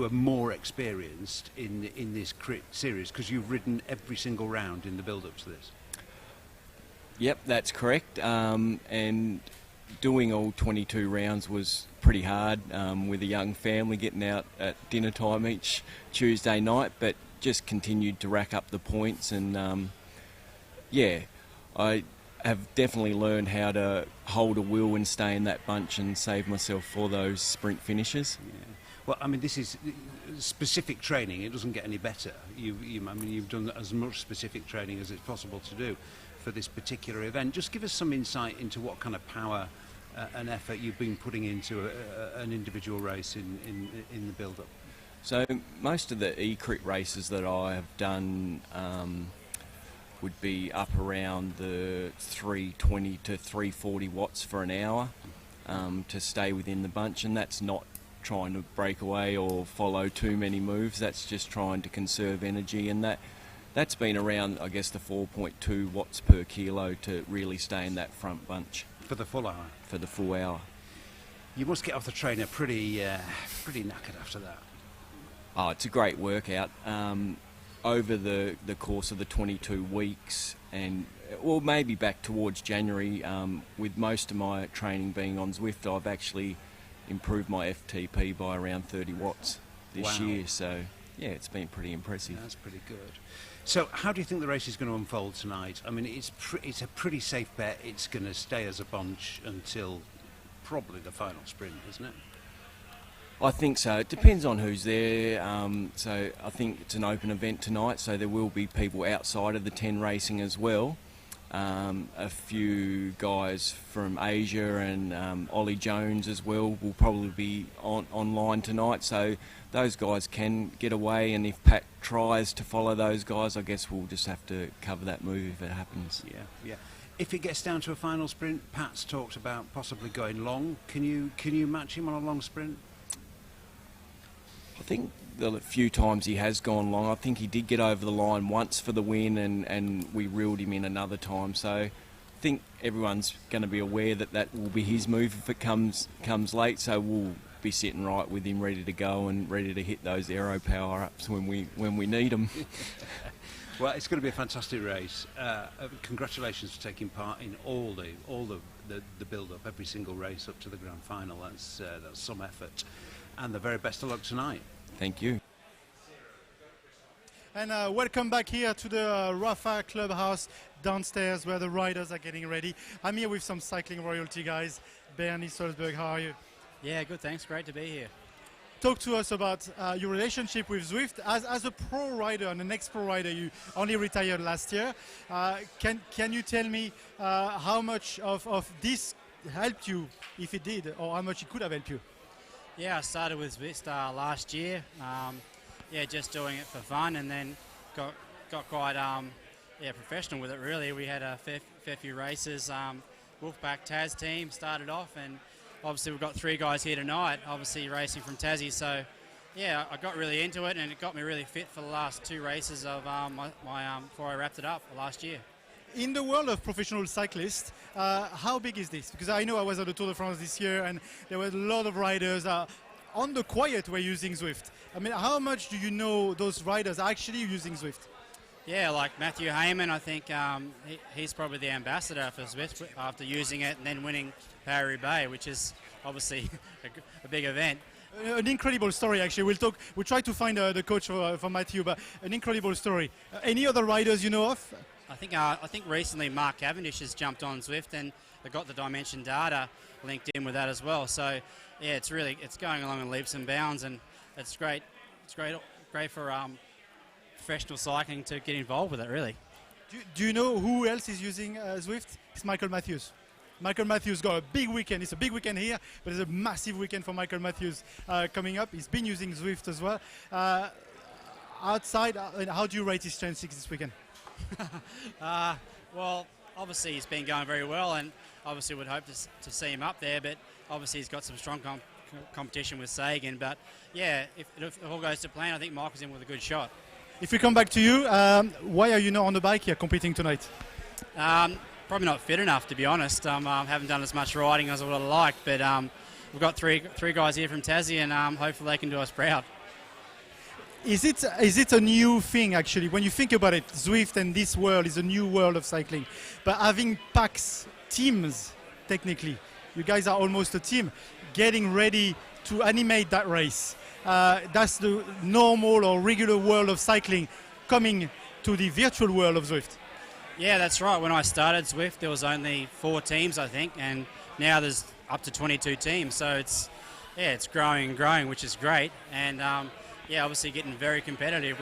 are more experienced in this crit series, because you've ridden every single round in the build-up to this. Yep, that's correct. And doing all 22 rounds was pretty hard with a young family, getting out at dinner time each Tuesday night, but just continued to rack up the points. And yeah, I have definitely learned how to hold a wheel and stay in that bunch and save myself for those sprint finishes. Yeah. Well, I mean, this is specific training. It doesn't get any better. I mean, you've done as much specific training as it's possible to do for this particular event. Just give us some insight into what kind of power and effort you've been putting into an individual race in the build-up. So most of the eCrit races that I have done would be up around the 320 to 340 watts for an hour to stay within the bunch, and that's not trying to break away or follow too many moves. That's just trying to conserve energy, and that's been around, I guess, the 4.2 watts per kilo to really stay in that front bunch. For the full hour? For the full hour. You must get off the trainer pretty knackered after that. Oh, it's a great workout. Over the course of the 22 weeks, and well, maybe back towards January, with most of my training being on Zwift, I've actually improved my FTP by around 30 watts this year. So yeah, it's been pretty impressive. That's pretty good. So how do you think the race is going to unfold tonight? I mean, it's a pretty safe bet. It's going to stay as a bunch until probably the final sprint, isn't it? I think so. It depends on who's there. So I think it's an open event tonight, so there will be people outside of the 10 racing as well. A few guys from Asia and Ollie Jones as well will probably be online tonight, so those guys can get away, and if Pat tries to follow those guys, I guess we'll just have to cover that move if it happens. Yeah. If it gets down to a final sprint, Pat's talked about possibly going long. Can you match him on a long sprint? I think the few times he has gone long, I think he did get over the line once for the win, and we reeled him in another time. So I think everyone's going to be aware that will be his move if it comes late. So we'll be sitting right with him, ready to go and ready to hit those aero power ups when we need them. Well, it's going to be a fantastic race. Congratulations for taking part in all the build up, every single race up to the grand final. That's some effort. And the very best of luck tonight. Thank you. And welcome back here to the Rapha Clubhouse downstairs where the riders are getting ready. I'm here with some cycling royalty guys. Wesley Sulzberger, how are you? Yeah, good, thanks. Great to be here. Talk to us about your relationship with Zwift. As a pro rider and an ex-pro rider, you only retired last year. Can you tell me how much of this helped you, if it did, or how much it could have helped you? Yeah, I started with Zwift last year. Just doing it for fun, and then got quite professional with it. Really, we had a fair few races. Wolfpack Taz team started off, and obviously we've got 3 guys here tonight. Obviously racing from Tassie, so yeah, I got really into it, and it got me really fit for the last 2 races of before I wrapped it up last year. In the world of professional cyclists, how big is this? Because I know I was at the Tour de France this year, and there were a lot of riders on the quiet were using Zwift. I mean, how much do you know those riders are actually using Zwift? Yeah, like Matthew Heyman, I think he's probably the ambassador for Zwift after using it and then winning Paris-Roubaix, which is obviously a big event. An incredible story, actually. We'll try to find the coach for Matthew, but an incredible story. Any other riders you know of? I think recently Mark Cavendish has jumped on Zwift, and they got the Dimension data linked in with that as well. So yeah, it's going along in leaps and bounds, and it's great. It's great for professional cycling to get involved with it, really. Do you know who else is using Zwift? It's Michael Matthews. Michael Matthews got a big weekend. It's a big weekend here, but it's a massive weekend for Michael Matthews coming up. He's been using Zwift as well. Outside, how do you rate his chances this weekend? Well, obviously he's been going very well, and obviously would hope to see him up there, but obviously he's got some strong competition with Sagan. But yeah, if it all goes to plan, I think Michael's in with a good shot. If we come back to you, why are you not on the bike here competing tonight? Probably not fit enough, to be honest. Haven't done as much riding as I would have liked, but we've got three guys here from Tassie, and hopefully they can do us proud. Is it a new thing, actually? When you think about it, Zwift and this world is a new world of cycling. But having packs, teams, technically, you guys are almost a team, getting ready to animate that race. That's the normal or regular world of cycling coming to the virtual world of Zwift. Yeah, that's right. When I started Zwift, there was only 4 teams, I think, and now there's up to 22 teams. So it's growing and growing, which is great. And obviously getting very competitive,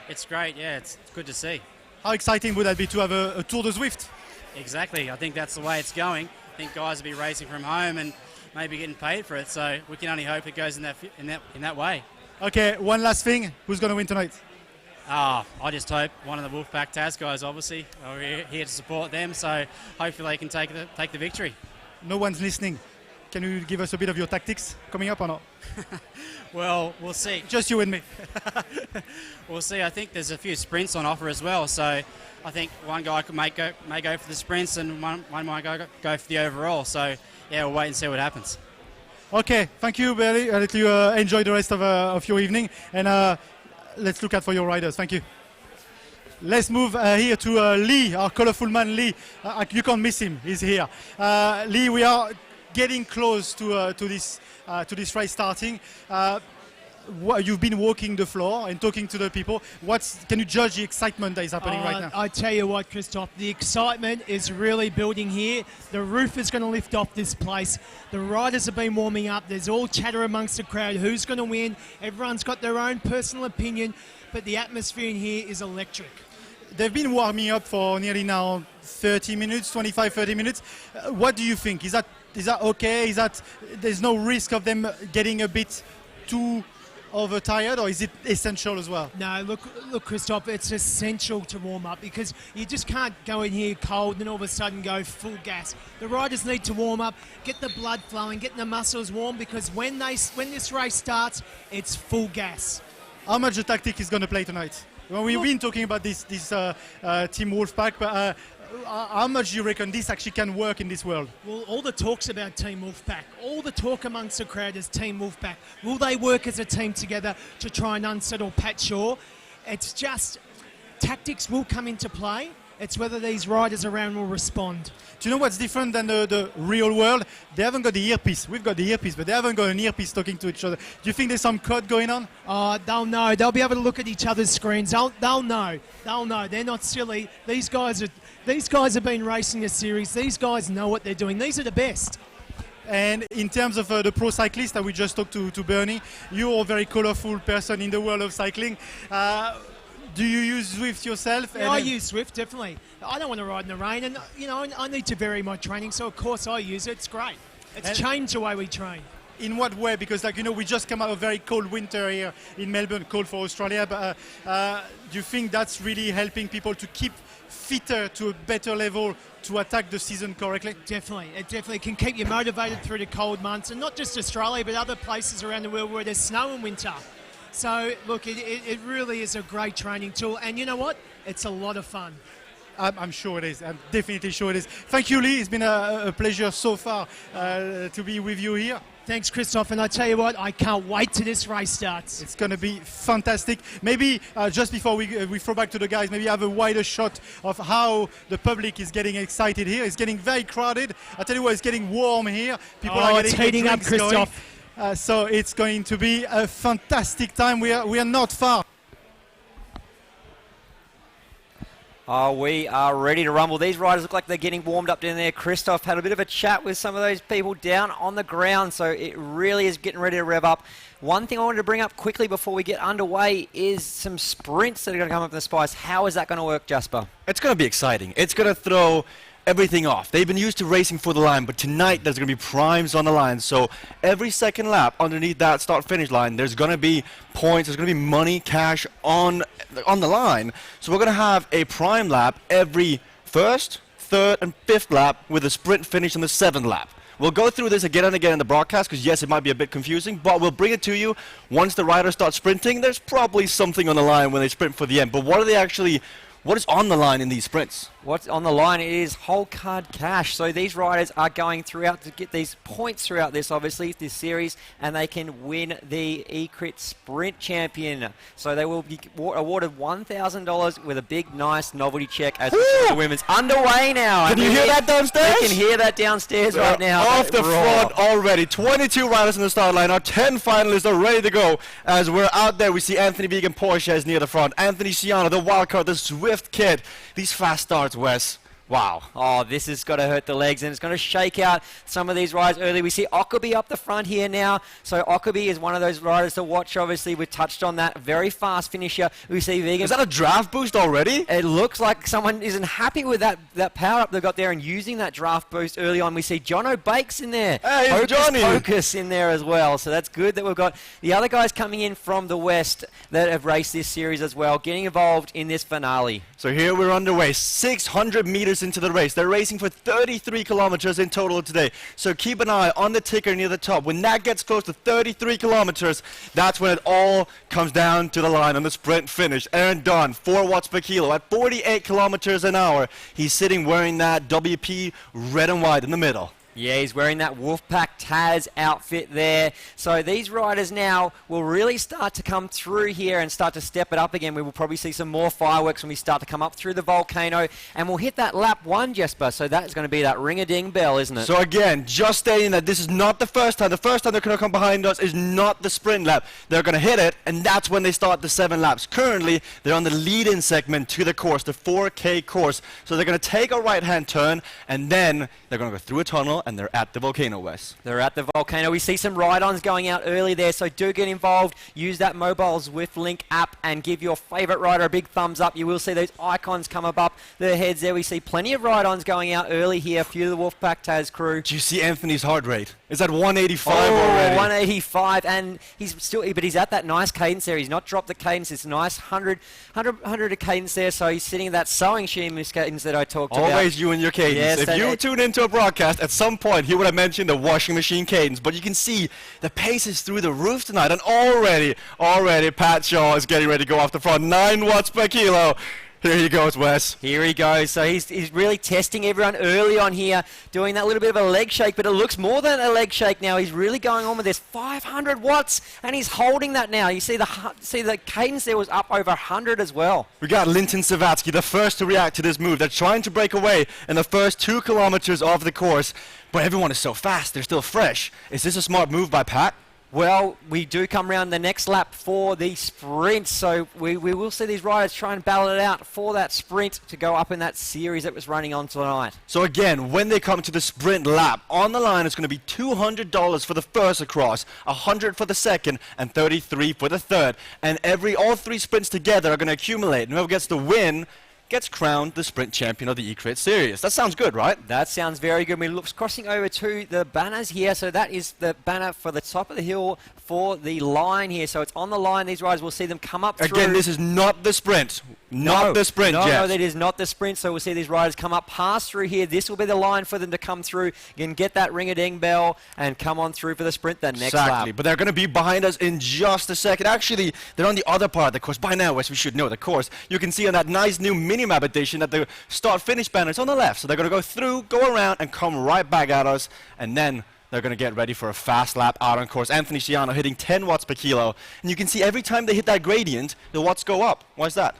it's great. Yeah, it's good to see. How exciting would that be to have a Tour de Zwift? Exactly. I think that's the way it's going. I think guys will be racing from home and maybe getting paid for it. So we can only hope it goes in that way. Okay, one last thing. Who's going to win tonight? I just hope one of the Wolfpack Taz guys, obviously. We're here to support them, so hopefully they can take the victory. No one's listening. Can you give us a bit of your tactics coming up or not? Well, we'll see. Just you and me. We'll see. I think there's a few sprints on offer as well, so I think one guy may go for the sprints and one might go for the overall. So, yeah, we'll wait and see what happens. Okay, thank you, Bailey. I'll let you enjoy the rest of your evening, and let's look out for your riders. Thank you. Let's move here to Lee, our colourful man, Lee. You can't miss him. He's here. Lee, we are getting close to this race starting. You've been walking the floor and talking to the people. Can you judge the excitement that is happening right now? I tell you what, Christophe, the excitement is really building here. The roof is going to lift off this place. The riders have been warming up. There's all chatter amongst the crowd. Who's going to win? Everyone's got their own personal opinion, but the atmosphere in here is electric. They've been warming up for nearly now 30 minutes, 25, 30 minutes. What do you think? Is that okay? There's no risk of them getting a bit too overtired, or is it essential as well? No, look, Christophe, it's essential to warm up because you just can't go in here cold and then all of a sudden go full gas. The riders need to warm up, get the blood flowing, get the muscles warm, because when this race starts, it's full gas. How much the tactic is going to play tonight? Well, we've been talking about this Team Wolfpack, but how much do you reckon this actually can work in this world? Well, all the talk's about Team Wolfpack. All the talk amongst the crowd is Team Wolfpack. Will they work as a team together to try and unsettle Pat Shaw? It's just tactics will come into play. It's whether these riders around will respond. Do you know what's different than the real world? They haven't got the earpiece. We've got the earpiece, but they haven't got an earpiece talking to each other. Do you think there's some code going on? They'll know. They'll be able to look at each other's screens. They'll know. They'll know. They're not silly. These guys have been racing a series. These guys know what they're doing. These are the best. And in terms of the pro cyclist that we just talked to Bernie, you're a very colourful person in the world of cycling. Do you use Zwift yourself? Yeah, I use Zwift, definitely. I don't want to ride in the rain, and I need to vary my training, so of course I use it. It's great. It's changed the way we train. In what way? Because we just come out of a very cold winter here in Melbourne, cold for Australia, but do you think that's really helping people to keep fitter to a better level to attack the season correctly? Definitely. It definitely can keep you motivated through the cold months, and not just Australia, but other places around the world where there's snow in winter. So, look, it really is a great training tool. And you know what? It's a lot of fun. I'm sure it is. I'm definitely sure it is. Thank you, Lee. It's been a pleasure so far to be with you here. Thanks, Christophe. And I tell you what, I can't wait till this race starts. It's going to be fantastic. Maybe just before we throw back to the guys, maybe have a wider shot of how the public is getting excited here. It's getting very crowded. I tell you what, it's getting warm here. People are getting heating up, Christophe. So it's going to be a fantastic time. We are not far. We are ready to rumble. These riders look like they're getting warmed up down there. Christophe had a bit of a chat with some of those people down on the ground, so it really is getting ready to rev up. One thing I wanted to bring up quickly before we get underway is some sprints that are going to come up in the Spice. How is that going to work, Jesper? It's going to be exciting. It's going to throw everything off. They've been used to racing for the line, but tonight there's going to be primes on the line. So every second lap underneath that start-finish line, there's going to be points, there's going to be money, cash on the line. So we're going to have a prime lap every first, third, and fifth lap with a sprint finish on the seventh lap, We'll go through this again and again in the broadcast because, yes, it might be a bit confusing, but we'll bring it to you. Once the riders start sprinting, there's probably something on the line when they sprint for the end. But what is on the line in these sprints? What's on the line is whole card cash. So these riders are going throughout to get these points throughout this, obviously, this series, and they can win the eCrit Sprint Champion. So they will be awarded $1,000 with a big, nice novelty check as the women's underway now. Can you hear that downstairs? You can hear that downstairs right now. Off the front already. 22 riders in the start line. Our 10 finalists are ready to go. As we're out there, we see Anthony Vegan Porsche is near the front. Anthony Ciano, the wildcard, the Zwift kid. These fast starts, Wes. Wow. Oh, this has got to hurt the legs, and it's going to shake out some of these riders early. We see Ockerby up the front here now. So Ockerby is one of those riders to watch, obviously. We touched on that. Very fast finisher. We see Vegan. Is that a draft boost already? It looks like someone isn't happy with that power-up they got there and using that draft boost early on. We see Jono Bakes in there. Hey, Johnny. Focus in there as well. So that's good that we've got the other guys coming in from the West that have raced this series as well, getting involved in this finale. So here we're underway, 600 meters into the race. They're racing for 33 kilometers in total today. So keep an eye on the ticker near the top. When that gets close to 33 kilometers, that's when it all comes down to the line on the sprint finish. Aaron Dunn, 4 watts per kilo at 48 kilometers an hour. He's sitting wearing that WP red and white in the middle. Yeah, he's wearing that Wolfpack Taz outfit there. So these riders now will really start to come through here and start to step it up again. We will probably see some more fireworks when we start to come up through the volcano. And we'll hit that lap 1, Jesper. So that's going to be that ring-a-ding bell, isn't it? So again, just stating that this is not the first time. The first time they're going to come behind us is not the sprint lap. They're going to hit it, and that's when they start the 7 laps. Currently, they're on the lead-in segment to the course, the 4K course. So they're going to take a right-hand turn, and then they're going to go through a tunnel, and they're at the volcano, Wes. They're at the volcano. We see some ride-ons going out early there, so do get involved. Use that mobile Zwift Link app and give your favourite rider a big thumbs up. You will see those icons come up their heads there. We see plenty of ride-ons going out early here. A few of the Wolfpack Taz crew. Do you see Anthony's heart rate? It's at 185 already. 185, and but he's at that nice cadence there. He's not dropped the cadence. It's a nice 100 of cadence there, so he's sitting at that sewing machine cadence that I talked about. Always you and your cadence. Yes, if you tune into a broadcast, at some point he would have mentioned the washing machine cadence, but you can see the pace is through the roof tonight, and already Pat Shaw is getting ready to go off the front. 9 watts per kilo. Here he goes, Wes. Here he goes. So he's really testing everyone early on here, doing that little bit of a leg shake, but it looks more than a leg shake now. He's really going on with this 500 watts, and he's holding that now. You see the cadence there was up over 100 as well. We got Linton Savatsky, the first to react to this move. They're trying to break away in the first 2 kilometers of the course, but everyone is so fast. They're still fresh. Is this a smart move by Pat? Well, we do come around the next lap for the sprint, so we will see these riders try and battle it out for that sprint to go up in that series that was running on tonight. So again, when they come to the sprint lap, on the line it's going to be $200 for the first across, $100 for the second, and $33 for the third. And all 3 sprints together are going to accumulate. And whoever gets the win gets crowned the sprint champion of the eCrit series. That sounds good, right? That sounds very good. We're crossing over to the banners here. So that is the banner for the top of the hill for the line here. So it's on the line. These riders, we'll see them come up through. Again, this is not the sprint. Not the sprint, No, Jeff. no, that is not the sprint. So we'll see these riders come up, pass through here. This will be the line for them to come through. You can get that ring-a-ding bell and come on through for the sprint the next lap. Exactly, but they're going to be behind us in just a second. Actually, they're on the other part of the course. By now, Wes, we should know the course. You can see on that nice new mini-map edition that the start-finish banner is on the left. So they're going to go through, go around, and come right back at us. And then they're going to get ready for a fast lap out on course. Anthony Ciano hitting 10 watts per kilo. And you can see every time they hit that gradient, the watts go up. Why is that?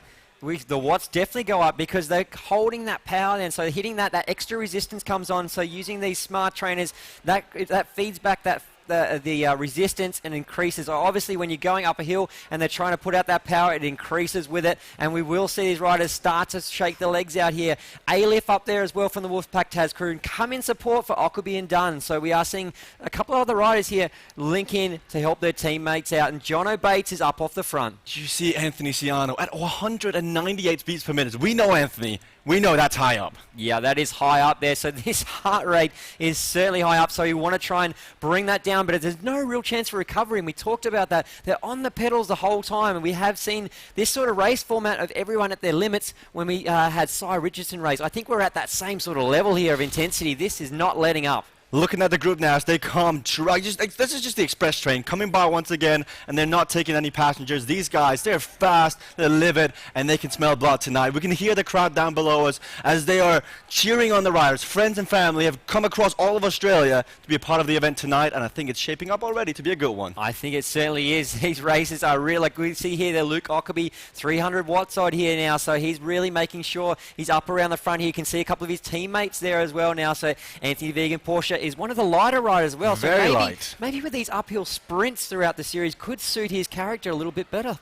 The watts definitely go up because they're holding that power then. So hitting that extra resistance comes on. So using these smart trainers, that feeds back the resistance and increases. Obviously, when you're going up a hill and they're trying to put out that power, it increases with it. And we will see these riders start to shake the legs out here. A-Lift up there as well from the Wolfpack Taz crew. And come in support for Ockerby and Dunn. So we are seeing a couple of other riders here link in to help their teammates out. And Jono Bates is up off the front. Do you see Anthony Ciano at 198 beats per minute? We know Anthony. We know that's high up. Yeah, that is high up there. So this heart rate is certainly high up. So you want to try and bring that down, but there's no real chance for recovery. And we talked about that. They're on the pedals the whole time. And we have seen this sort of race format of everyone at their limits when we had Cy Richardson race. I think we're at that same sort of level here of intensity. This is not letting up. Looking at the group now as they come, this is just the express train coming by once again, and they're not taking any passengers. These guys, they're fast, they're livid, and they can smell blood tonight. We can hear the crowd down below us as they are cheering on the riders. Friends and family have come across all of Australia to be a part of the event tonight, and I think it's shaping up already to be a good one. I think it certainly is. These races are real. Like we see here, Luke Ockerby, 300 watts on here now, so he's really making sure he's up around the front here. You can see a couple of his teammates there as well now. So Anthony Vegan Porsche is one of the lighter riders as well. So Very light. Maybe with these uphill sprints throughout the series could suit his character a little bit better.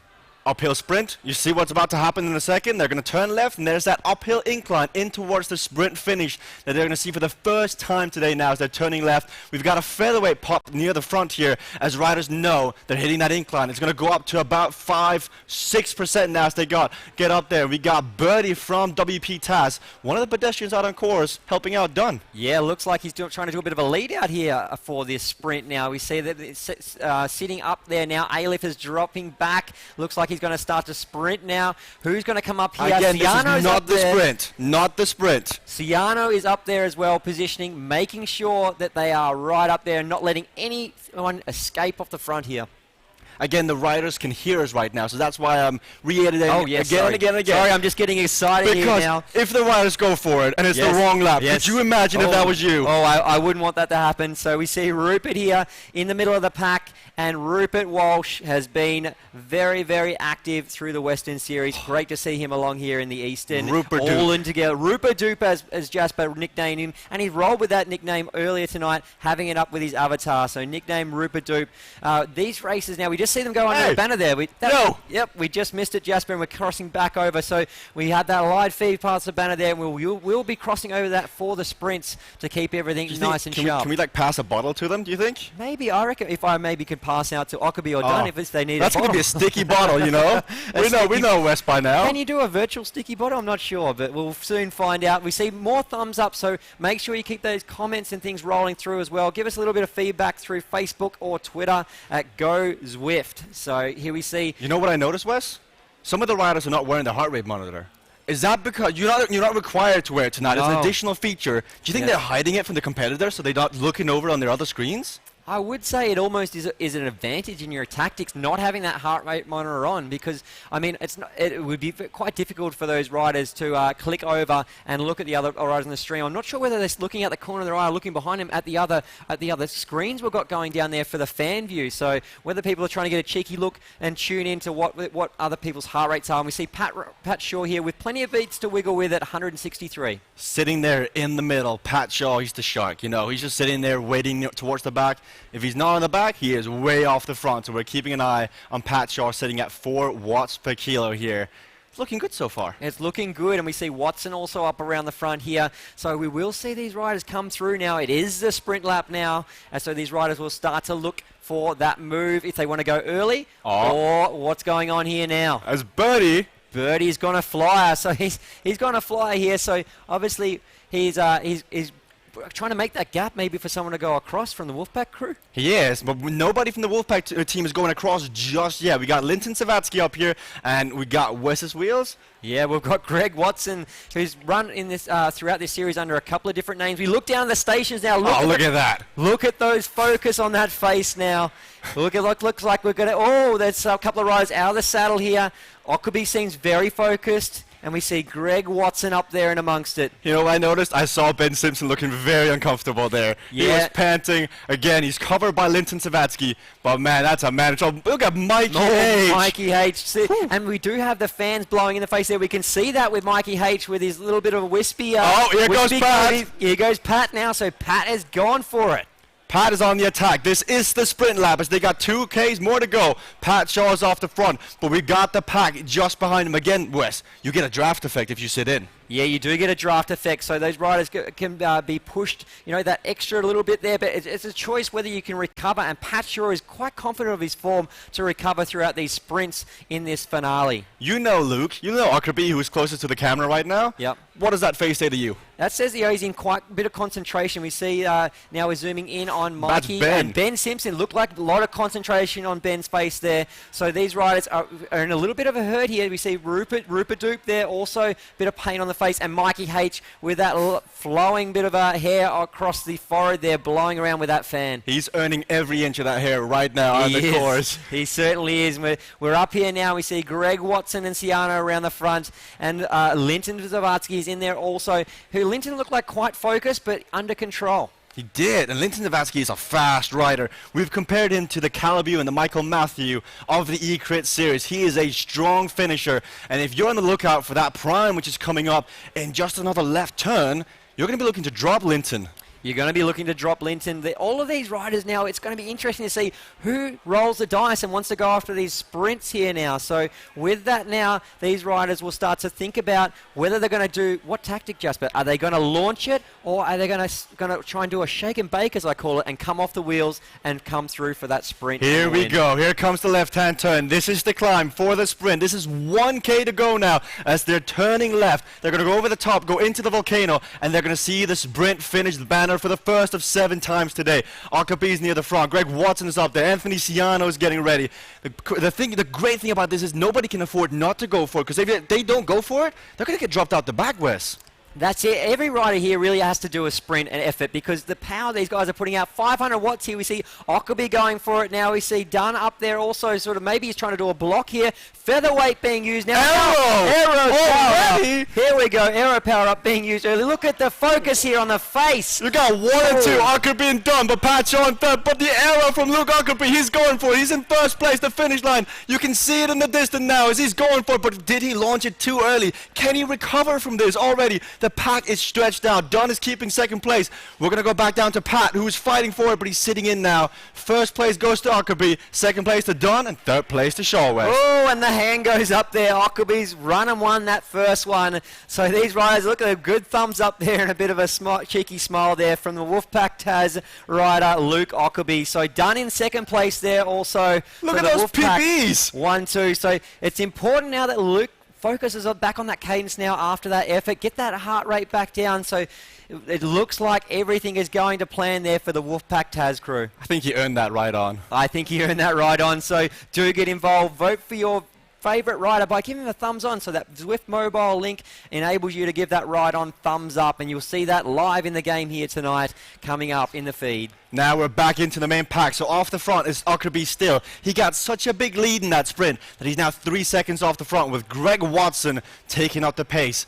Uphill sprint, you see what's about to happen in a second. They're going to turn left, and there's that uphill incline in towards the sprint finish that they're going to see for the first time today now as they're turning left. We've got a featherweight pop near the front here as riders know they're hitting that incline. It's going to go up to about 5-6% now as they get up there. We got Birdie from WP Taz, one of the pedestrians out on course, helping out Dunn. Yeah, looks like he's trying to do a bit of a lead out here for this sprint now. We see that it's sitting up there now. Alif is dropping back. Looks like he's going to start to sprint now. Who's going to come up here? Again, Ciano's this is not the sprint. Not the sprint. Ciano is up there as well, positioning, making sure that they are right up there and not letting anyone escape off the front here. Again, the riders can hear us right now, so that's why I'm reiterating again and again and again. Sorry, I'm just getting excited here now. Because if the riders go for it and it's the wrong lap, could you imagine if that was you? Oh, I wouldn't want that to happen. So we see Rupert here in the middle of the pack, and Rupert Walsh has been very, very active through the Western Series. Great to see him along here in the Eastern. Rupert all in together. Rupert Dupe, as Jesper nicknamed him, and he rolled with that nickname earlier tonight, having it up with his avatar. So nickname Rupert Dupe. These races now, we just see them go under the banner there. Yep, we just missed it, Jesper, and we're crossing back over. So we had that live feed past the banner there, and we'll be crossing over that for the sprints to keep everything nice and sharp. Can we like pass a bottle to them, do you think? Maybe, I reckon if I maybe could pass out to Ockerby or Dunn if they need a bottle. That's going to be a sticky bottle, you know. we know West by now. Can you do a virtual sticky bottle? I'm not sure, but we'll soon find out. We see more thumbs up, so make sure you keep those comments and things rolling through as well. Give us a little bit of feedback through Facebook or Twitter at Go Zwift. So here we see. You know what I noticed, Wes? Some of the riders are not wearing the heart rate monitor. Is that because you're not required to wear it tonight? It's an additional feature. Do you think they're hiding it from the competitors so they're not looking over on their other screens? I would say it almost is an advantage in your tactics not having that heart rate monitor on, because I mean it would be quite difficult for those riders to click over and look at the other riders on the stream. I'm not sure whether they're looking at the corner of their eye or looking behind them at the other screens we've got going down there for the fan view. So whether people are trying to get a cheeky look and tune into what other people's heart rates are. And we see Pat Shaw here with plenty of beats to wiggle with at 163. Sitting there in the middle, Pat Shaw, he's the shark. You know, he's just sitting there waiting towards the back. If he's not on the back, he is way off the front. So we're keeping an eye on Pat Shaw sitting at 4 watts per kilo here. It's looking good so far. It's looking good, and we see Watson also up around the front here. So we will see these riders come through now. It is the sprint lap now, and so these riders will start to look for that move if they want to go early or what's going on here now. As Birdie's going to fly, so he's going to fly here. So obviously he's trying to make that gap maybe for someone to go across from the Wolfpack crew. He is, but nobody from the Wolfpack team is going across just yet. We got Linton Savatsky up here, and we got Wes's Wheels. Yeah, we've got Greg Watson, who's run in this throughout this series under a couple of different names. We look down at the stations now. Look at that. Look at those focus on that face now. Looks like we're going to... Oh, there's a couple of riders out of the saddle here. Ockerby seems very focused. And we see Greg Watson up there and amongst it. You know what I noticed? I saw Ben Simpson looking very uncomfortable there. Yeah. He was panting. Again, he's covered by Linton Savatsky. But, man, that's a manager. Look at Mikey H. Mikey H. And we do have the fans blowing in the face there. We can see that with Mikey H with his little bit of a wispy... here goes Pat. Here goes Pat now. So Pat has gone for it. Pat is on the attack. This is the sprint lap as they got 2Ks more to go. Pat Shaw is off the front, but we got the pack just behind him. Again, Wes, you get a draft effect if you sit in. Yeah, you do get a draft effect, so those riders can be pushed, you know, that extra little bit there, but it's a choice whether you can recover, and Pat Shaw is quite confident of his form to recover throughout these sprints in this finale. You know Luke, you know Ockerby, who's closest to the camera right now. Yep. What does that face say to you? That says he's in quite a bit of concentration. We see now we're zooming in on Mikey and Ben Simpson. Looked like a lot of concentration on Ben's face there. So these riders are in a little bit of a hurt here. We see Rupert Dupe there, also a bit of pain on the face, and Mikey H with that flowing bit of hair across the forehead there, blowing around with that fan. He's earning every inch of that hair right now on the course. He certainly is. We're up here now. We see Greg Watson and Ciano around the front, and Linton Zavatsky is in there also, who Linton looked like quite focused but under control. He did, and Linton Zavatsky is a fast rider. We've compared him to the Calabu and the Michael Matthew of the eCrit series. He is a strong finisher, and if you're on the lookout for that prime, which is coming up in just another left turn, you're going to be looking to drop Linton. You're going to be looking to drop Linton. All of these riders now, it's going to be interesting to see who rolls the dice and wants to go after these sprints here now. So with that now, these riders will start to think about whether they're going to do what tactic, Jesper. Are they going to launch it, or are they going to try and do a shake and bake, as I call it, and come off the wheels and come through for that sprint? Here we go. Here comes the left-hand turn. This is the climb for the sprint. This is 1K to go now as they're turning left. They're going to go over the top, go into the volcano, and they're going to see the sprint finish, the banner for the first of 7 times today. Akapi's near the front. Greg Watson is up there. Anthony Ciano is getting ready. The great thing about this is nobody can afford not to go for it, because if they don't go for it, they're going to get dropped out the back, Wes. That's it. Every rider here really has to do a sprint and effort, because the power these guys are putting out, 500 watts here. We see Ockerby going for it now. We see Dunn up there also, sort of maybe he's trying to do a block here. Featherweight being used now. Aero power up. Here we go. Aero power up being used early. Look at the focus here on the face. You got 1 and 2, Ockerby and Dunn, but Patch on third. But the arrow from Luke Ockerby, he's going for it. He's in first place, the finish line. You can see it in the distance now as he's going for it, but did he launch it too early? Can he recover from this already? The pack is stretched out. Dunn is keeping second place. We're going to go back down to Pat, who's fighting for it, but he's sitting in now. First place goes to Ockerby, second place to Dunn, and third place to Shawwest. Oh, and the hand goes up there. Ockerby's run and won that first one. So these riders, look at a good thumbs up there and a bit of a cheeky smile there from the Wolfpack Taz rider, Luke Ockerby. So Dunn in second place there also. Look at those PBs. 1-2. So it's important now that Luke focuses back on that cadence now after that effort. Get that heart rate back down. So it looks like everything is going to plan there for the Wolfpack Taz crew. I think he earned that ride on. I think he earned that ride on. So do get involved. Vote for your favourite rider by giving him a thumbs on. So that Zwift mobile link enables you to give that ride on thumbs up, and you'll see that live in the game here tonight coming up in the feed. Now we're back into the main pack. So off the front is Ockerby still. He got such a big lead in that sprint that he's now 3 seconds off the front, with Greg Watson taking up the pace.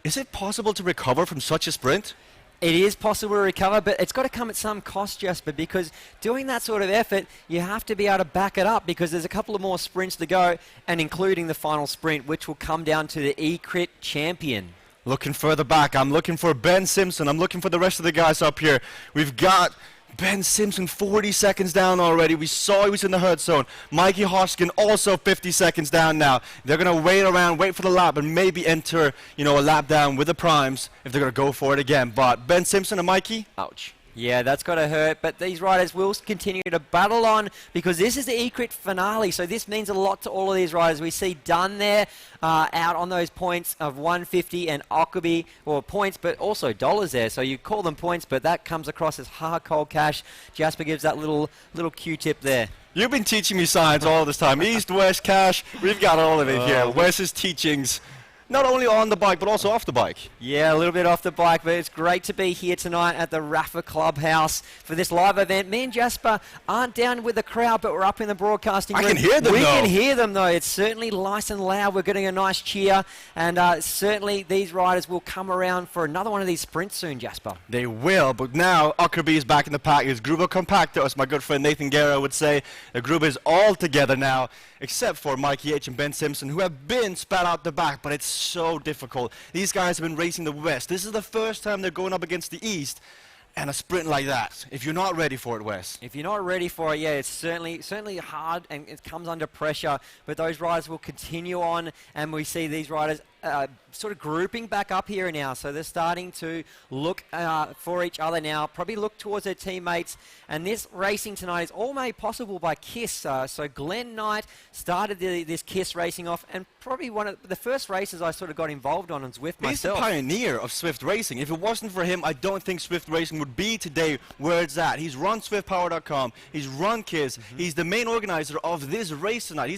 Is it possible to recover from such a sprint? It is possible to recover, but it's got to come at some cost, Jesper, because doing that sort of effort, you have to be able to back it up, because there's a couple of more sprints to go, and including the final sprint, which will come down to the eCrit champion. Looking further back, I'm looking for Ben Simpson. I'm looking for the rest of the guys up here. We've got Ben Simpson 40 seconds down already. We saw he was in the hurt zone. Mikey Hoskin also 50 seconds down now. They're going to wait around, wait for the lap, and maybe enter, a lap down with the primes if they're going to go for it again. But Ben Simpson and Mikey, ouch. Yeah, that's got to hurt, but these riders will continue to battle on, because this is the eCrit finale, so this means a lot to all of these riders. We see Dunn there out on those points of 150, and Ockerby, well, points, but also dollars there, so you call them points, but that comes across as hard cold cash. Jasper gives that little Q-tip there. You've been teaching me science all this time. East, West, cash, we've got all of it here. Wes's teachings. Not only on the bike, but also off the bike. Yeah, a little bit off the bike, but it's great to be here tonight at the Rapha Clubhouse for this live event. Me and Jesper aren't down with the crowd, but we're up in the broadcasting room. I can hear them, We can hear them, though. It's certainly nice and loud. We're getting a nice cheer, and certainly these riders will come around for another one of these sprints soon, Jesper. They will, but now Ockerby is back in the pack. His Gruber Compacto, as my good friend Nathan Guerra would say. The Gruber is all together now, except for Mikey H and Ben Simpson, who have been spat out the back, but it's so difficult. These guys have been racing the West. This is the first time they're going up against the East, and a sprint like that, if you're not ready for it, Wes. If you're not ready for it, yeah, it's certainly hard, and it comes under pressure, but those riders will continue on, and we see these riders sort of grouping back up here now. So they're starting to look for each other now, probably look towards their teammates. And this racing tonight is all made possible by KISS. So Glenn Knight started this KISS racing off, and probably one of the first races I sort of got involved on Zwift myself. He's the pioneer of Zwift racing. If it wasn't for him, I don't think Zwift racing would be today where it's at. He's run ZwiftPower.com. He's run KISS. He's the main organizer of this race tonight.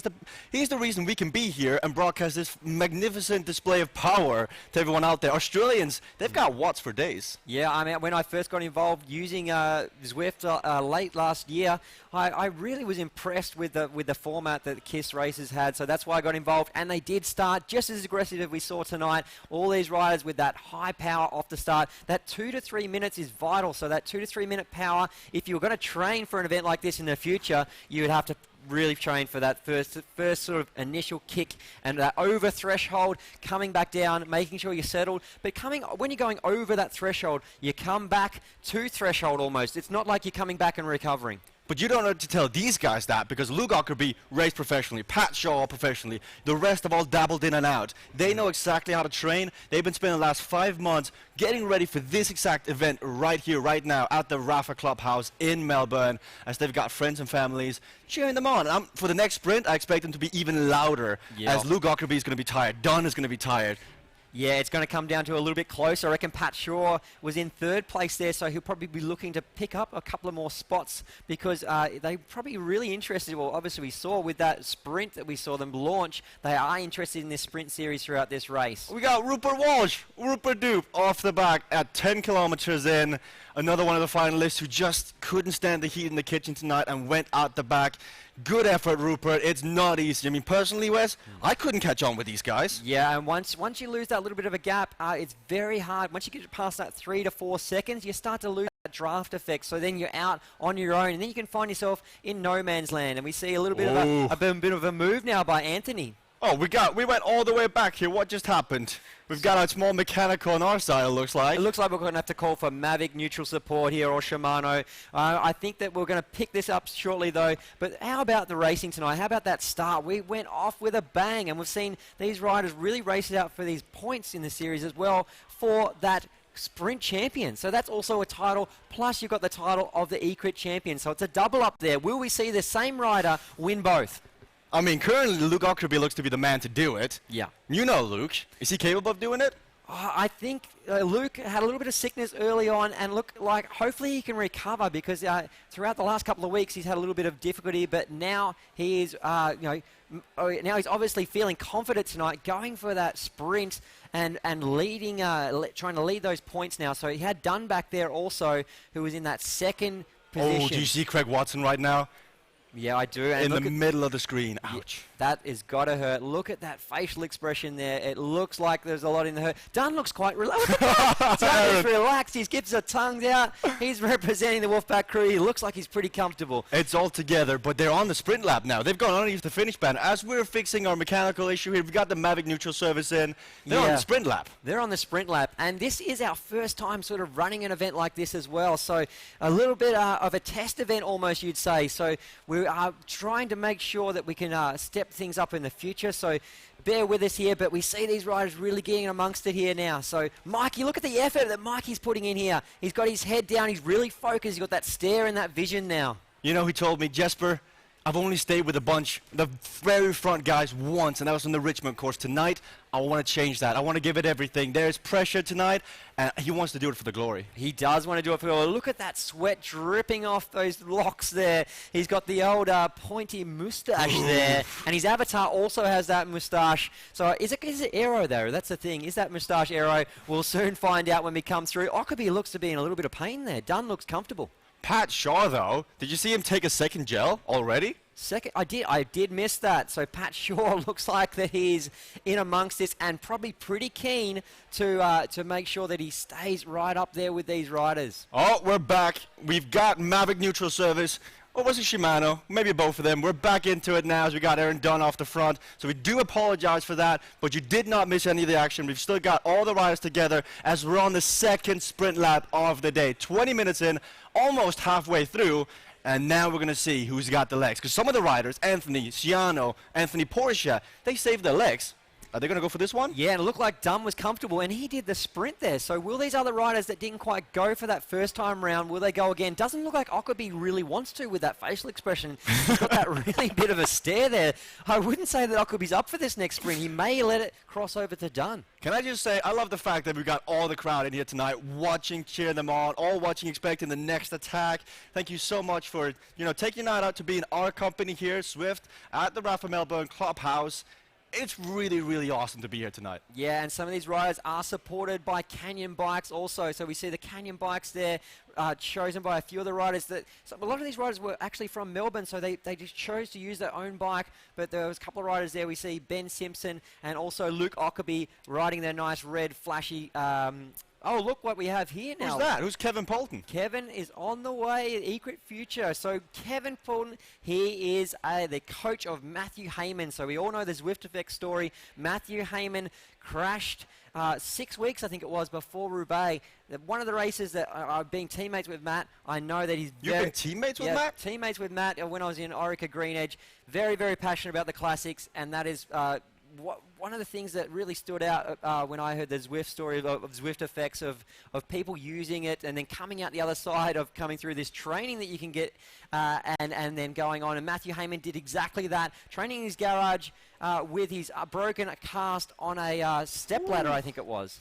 He's the reason we can be here and broadcast this magnificent display of power to everyone out there. Australians, they've got watts for days. Yeah, I mean, when I first got involved using Zwift late last year, I really was impressed with the format that the KISS races had, so that's why I got involved. And they did start just as aggressive as we saw tonight. All these riders with that high power off the start. That 2 to 3 minutes is vital, so that 2 to 3 minute power, if you were going to train for an event like this in the future, you would have to really train for that first sort of initial kick and that over threshold, coming back down, making sure you're settled. But when you're going over that threshold, you come back to threshold almost. It's not like you're coming back and recovering. But you don't have to tell these guys that, because Luke Ockerby raced professionally, Pat Shaw professionally, the rest have all dabbled in and out. They know exactly how to train. They've been spending the last 5 months getting ready for this exact event right here, right now, at the Rapha Clubhouse in Melbourne, as they've got friends and families cheering them on. For the next sprint, I expect them to be even louder, as Luke Ockerby is going to be tired, Dunn is going to be tired. Yeah, it's going to come down to a little bit closer. I reckon Pat Shaw was in third place there, so he'll probably be looking to pick up a couple of more spots, because they're probably really interested. Well, obviously we saw with that sprint that we saw them launch, they are interested in this sprint series throughout this race. We got Rupert Walsh, Rupert Dupe, off the back at 10 kilometers in. Another one of the finalists who just couldn't stand the heat in the kitchen tonight and went out the back. Good effort, Rupert. It's not easy. I mean, personally, Wes, I couldn't catch on with these guys. Yeah, and once you lose that little bit of a gap, it's very hard. Once you get past that 3 to 4 seconds, you start to lose that draft effect. So then you're out on your own, and then you can find yourself in no man's land. And we see a little bit of a move now by Anthony. Oh, we went all the way back here. What just happened? We've got a small mechanical on our side, it looks like. It looks like we're going to have to call for Mavic neutral support here, or Shimano. I think that we're going to pick this up shortly, though. But how about the racing tonight? How about that start? We went off with a bang, and we've seen these riders really race it out for these points in the series as well for that sprint champion. So that's also a title, plus you've got the title of the eCrit champion. So it's a double up there. Will we see the same rider win both? I mean, currently Luke Ockerby looks to be the man to do it. Yeah. You know Luke. Is he capable of doing it? I think Luke had a little bit of sickness early on, and look like hopefully he can recover, because throughout the last couple of weeks he's had a little bit of difficulty, but now he is, now he's obviously feeling confident tonight, going for that sprint and leading, trying to lead those points now. So he had Dunn back there also, who was in that second position. Oh, do you see Craig Watson right now? Yeah, I do. And in the middle of the screen. Ouch. That has got to hurt. Look at that facial expression there. It looks like there's a lot in the hurt. Dunn looks quite relaxed. Dunn is relaxed. He gives his tongue out. He's representing the Wolfpack crew. He looks like he's pretty comfortable. It's all together, but they're on the sprint lap now. They've gone underneath the finish band. As we're fixing our mechanical issue here, we've got the Mavic neutral service in. They're on the sprint lap. They're on the sprint lap. And this is our first time sort of running an event like this as well. So a little bit of a test event almost, you'd say. So we are trying to make sure that we can step things up in the future, so bear with us here, but we see these riders really getting amongst it here now. So Mikey, look at the effort that Mikey's putting in here. He's got his head down, he's really focused, he's got that stare and that vision now. You know, he told me, Jesper, I've only stayed with a bunch, the very front guys once, and that was on the Richmond course. Tonight, I want to change that. I want to give it everything. There's pressure tonight, and he wants to do it for the glory. He does want to do it for the glory. Look at that sweat dripping off those locks there. He's got the old pointy moustache there, and his avatar also has that moustache. So is it aero there? That's the thing. Is that moustache aero? We'll soon find out when we come through. Ockerby looks to be in a little bit of pain there. Dunn looks comfortable. Pat Shaw, though, did you see him take a second gel already? I did miss that. So Pat Shaw looks like that he's in amongst this, and probably pretty keen to make sure that he stays right up there with these riders. Oh, we're back. We've got Mavic neutral service. Or was it Shimano? Maybe both of them. We're back into it now as we got Aaron Dunn off the front. So we do apologize for that, but you did not miss any of the action. We've still got all the riders together as we're on the second sprint lap of the day. 20 minutes in, almost halfway through, and now we're going to see who's got the legs. Because some of the riders, Anthony Ciano, Anthony Portia, they saved their legs. Are they going to go for this one? Yeah, and it looked like Dunn was comfortable, and he did the sprint there. So will these other riders that didn't quite go for that first time round, will they go again? Doesn't look like Ockerby really wants to with that facial expression. He's got that really bit of a stare there. I wouldn't say that Ockerby's up for this next sprint. He may let it cross over to Dunn. Can I just say, I love the fact that we got all the crowd in here tonight watching, cheering them on, all watching, expecting the next attack. Thank you so much for, taking your night out to be in our company here, Zwift, at the Rapha Melbourne Clubhouse. It's really, really awesome to be here tonight. Yeah, and some of these riders are supported by Canyon bikes also. So we see the Canyon bikes there, chosen by a few of the riders. So a lot of these riders were actually from Melbourne, so they just chose to use their own bike. But there was a couple of riders there. We see Ben Simpson and also Luke Ockerby riding their nice red, flashy... oh, look what we have here now. Who's that? Who's Kevin Poulton? Kevin is on the way at eCrit Future. So Kevin Poulton, he is the coach of Matthew Heyman. So we all know the Zwift Effect story. Matthew Heyman crashed 6 weeks, I think it was, before Roubaix. One of the races that I've been teammates with Matt, I know that he's You've been teammates with Matt? Teammates with Matt when I was in Orica Green Edge. Very, very passionate about the classics, and that is... one of the things that really stood out when I heard the Zwift story of Zwift effects of people using it and then coming out the other side of coming through this training that you can get and then going on. And Matthew Heyman did exactly that, training in his garage with his broken cast on a stepladder, I think it was.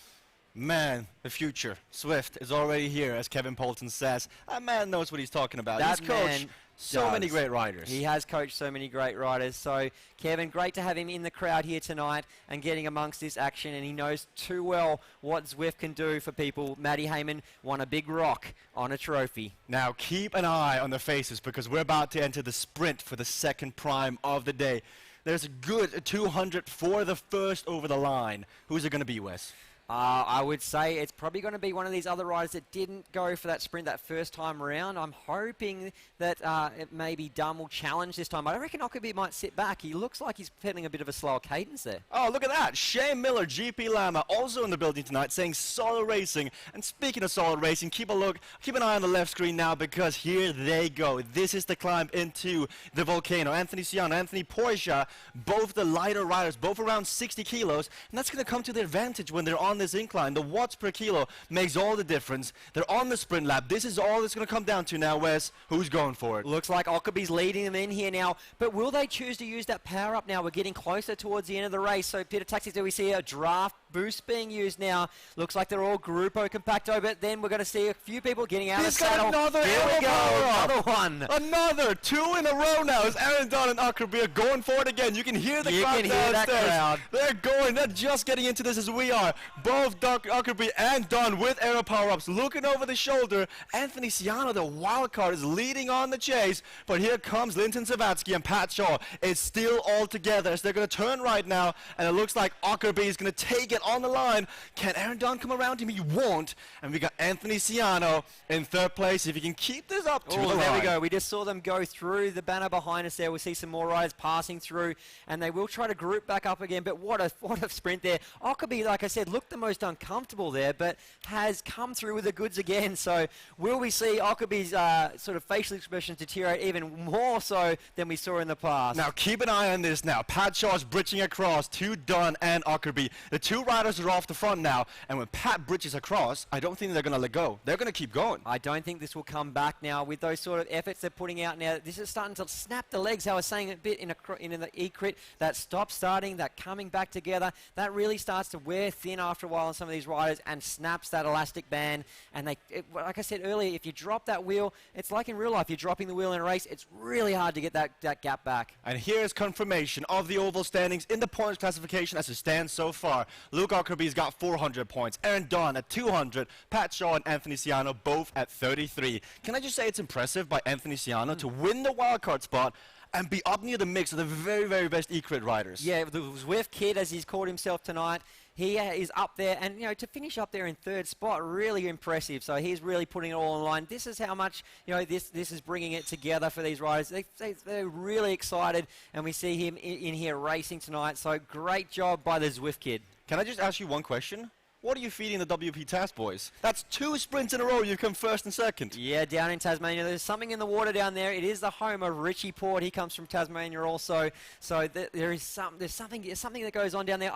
Man, the future. Zwift is already here, as Kevin Poulton says. That man knows what he's talking about. That He's coached so many great riders. He has coached so many great riders. So, Kevin, great to have him in the crowd here tonight and getting amongst this action. And he knows too well what Zwift can do for people. Matty Heyman won a big rock on a trophy. Now, keep an eye on the faces because we're about to enter the sprint for the second prime of the day. There's a good 200 for the first over the line. Who's it going to be, Wes? I would say it's probably going to be one of these other riders that didn't go for that sprint that first time around. I'm hoping that it maybe Dunn will challenge this time. I reckon Ockerby might sit back. He looks like he's pedaling a bit of a slower cadence there. Oh, look at that. Shane Miller, GP Lama, also in the building tonight, saying solid racing. And speaking of solid racing, keep an eye on the left screen now because here they go. This is the climb into the volcano. Anthony Ciano, Anthony Poisha, both the lighter riders, both around 60 kilos. And that's going to come to their advantage when they're on this incline. The watts per kilo makes all the difference. They're on the sprint lap. This is all it's going to come down to now, Wes. Who's going for it? Looks like Ockerby's leading them in here now, but will they choose to use that power up now? We're getting closer towards the end of the race. So Peter Taxis, do we see a draft boost being used now? Looks like they're all Grupo Compacto, but then we're going to see a few people getting out of the saddle. Another Here we go, another one. Another 2 in a row now as Aaron Dunn and Ockerby are going for it again. You can hear the crowd downstairs. That crowd. They're going. They're just getting into this as we are. Both Ockerby and Dunn with aero power-ups looking over the shoulder. Anthony Ciano, the wild card, is leading on the chase, but here comes Linton Savatsky and Pat Shaw. It's still all together as they're going to turn right now, and it looks like Ockerby is going to take it on the line. Can Aaron Dunn come around him? He won't. And we got Anthony Ciano in third place. If he can keep this up to the line. There we go. We just saw them go through the banner behind us there. We'll see some more riders passing through, and they will try to group back up again, but what a sprint there. Ockerby, like I said, looked the most uncomfortable there, but has come through with the goods again. So will we see Ockerby's sort of facial expressions deteriorate even more so than we saw in the past? Now keep an eye on this now. Pat Shaw's bridging across to Dunn and Ockerby. The two riders are off the front now, and when Pat bridges across, I don't think they're going to let go. They're going to keep going. I don't think this will come back now with those sort of efforts they're putting out now. This is starting to snap the legs. I was saying a bit in the eCrit, that stop starting, that coming back together, that really starts to wear thin after a while on some of these riders and snaps that elastic band. And like I said earlier, if you drop that wheel, it's like in real life. You're dropping the wheel in a race. It's really hard to get that gap back. And here's confirmation of the oval standings in the points classification as it stands so far. Luke Ockerby's got 400 points. Aaron Dunn at 200. Pat Shaw and Anthony Ciano both at 33. Can I just say it's impressive by Anthony Ciano to win the wildcard spot and be up near the mix of the very, very best eCrit riders. Yeah, the Zwift kid, as he's called himself tonight, he is up there, and to finish up there in third spot, really impressive. So he's really putting it all on line. This is how much this is bringing it together for these riders. They're really excited, and we see him in here racing tonight. So great job by the Zwift kid. Can I just ask you one question? What are you feeding the WP Task boys? That's 2 sprints in a row. You've come first and second. Yeah, down in Tasmania. There's something in the water down there. It is the home of Richie Port. He comes from Tasmania also. So there's something that goes on down there.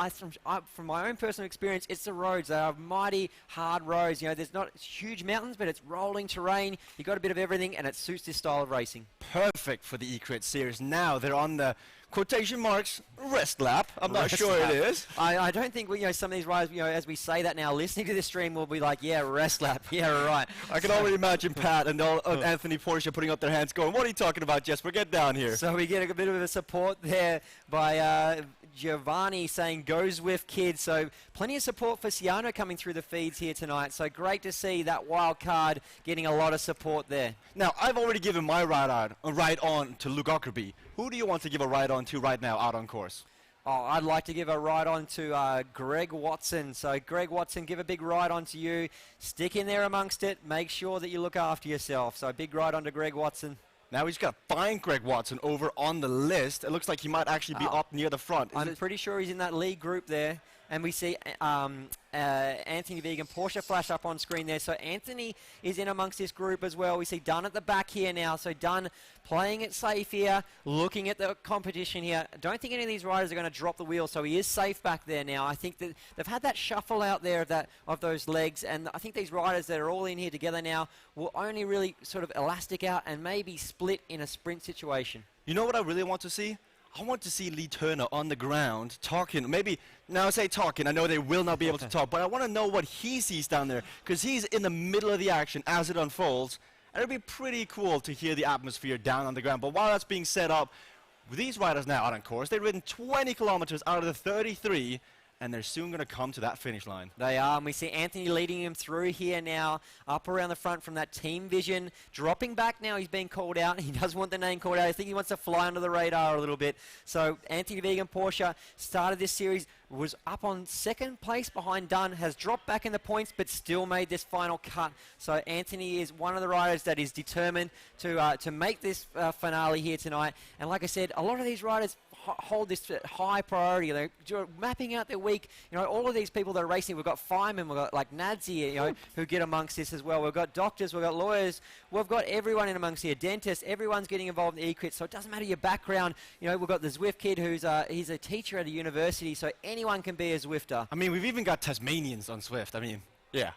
From my own personal experience, it's the roads. They are mighty hard roads. There's not huge mountains, but it's rolling terrain. You got a bit of everything, and it suits this style of racing. Perfect for the eCrit series. Now they're on the quotation marks rest lap. I'm not Rest sure lap. it is. I don't think some of these riders, as we say that now, listening to this stream, will be like, yeah, rest lap. Yeah, right. I can already imagine Pat and Anthony Porsche putting up their hands going, what are you talking about, Jesper? Get down here. So we get a bit of a support there by Giovanni saying, go Zwift kids. So plenty of support for Siano coming through the feeds here tonight. So great to see that wild card getting a lot of support there. Now, I've already given my ride on to Luke Ockerby. Who do you want to give a ride on to right now out on course? Oh, I'd like to give a ride on to Greg Watson. So, Greg Watson, give a big ride on to you. Stick in there amongst it. Make sure that you look after yourself. So, big ride on to Greg Watson. Now we just got to find Greg Watson over on the list. It looks like he might actually be up near the front. I'm pretty sure he's in that lead group there. And we see Anthony Vegan Porsche flash up on screen there. So Anthony is in amongst this group as well. We see Dunn at the back here now. So Dunn playing it safe here, looking at the competition here. I don't think any of these riders are going to drop the wheel, so he is safe back there now. I think that they've had that shuffle out there of those legs, and I think these riders that are all in here together now will only really sort of elastic out and maybe split in a sprint situation. You know what I really want to see? I want to see Lee Turner on the ground talking. Maybe, now I say talking, I know they will not be able to talk, but I want to know what he sees down there, because he's in the middle of the action as it unfolds, and it'd be pretty cool to hear the atmosphere down on the ground. But while that's being set up, these riders now out on course, they've ridden 20 kilometers out of the 33, and they're soon going to come to that finish line. They are, and we see Anthony leading him through here now, up around the front from that team vision. Dropping back now, he's being called out. He doesn't want the name called out. I think he wants to fly under the radar a little bit. So Anthony Vegan Porsche started this series, was up on second place behind Dunn, has dropped back in the points, but still made this final cut. So Anthony is one of the riders that is determined to make this finale here tonight. And like I said, a lot of these riders hold this high priority. They're mapping out their week. All of these people that are racing, we've got firemen, we've got like Nadsy, who get amongst this as well. We've got doctors, we've got lawyers, we've got everyone in amongst here. Dentists, everyone's getting involved in eCrit, so it doesn't matter your background. We've got the Zwift kid he's a teacher at a university, so anyone can be a Zwifter. I mean, we've even got Tasmanians on Zwift. I mean, yeah.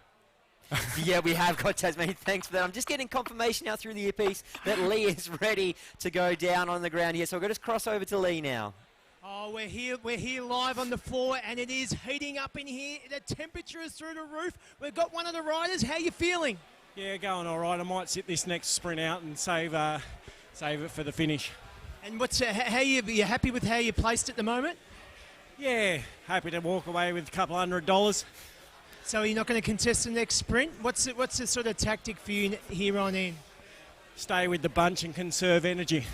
Yeah, we have got Tasmania. Thanks for that. I'm just getting confirmation now through the earpiece that Lee is ready to go down on the ground here. So we're going to cross over to Lee now. Oh, we're here live on the floor, and it is heating up in here. The temperature is through the roof. We've got one of the riders. How you feeling? Yeah, going all right. I might sit this next sprint out and save it for the finish. And how you happy with how you placed at the moment? Yeah, happy to walk away with a couple $100. So you're not going to contest the next sprint? What's the sort of tactic for you here on in? Stay with the bunch and conserve energy.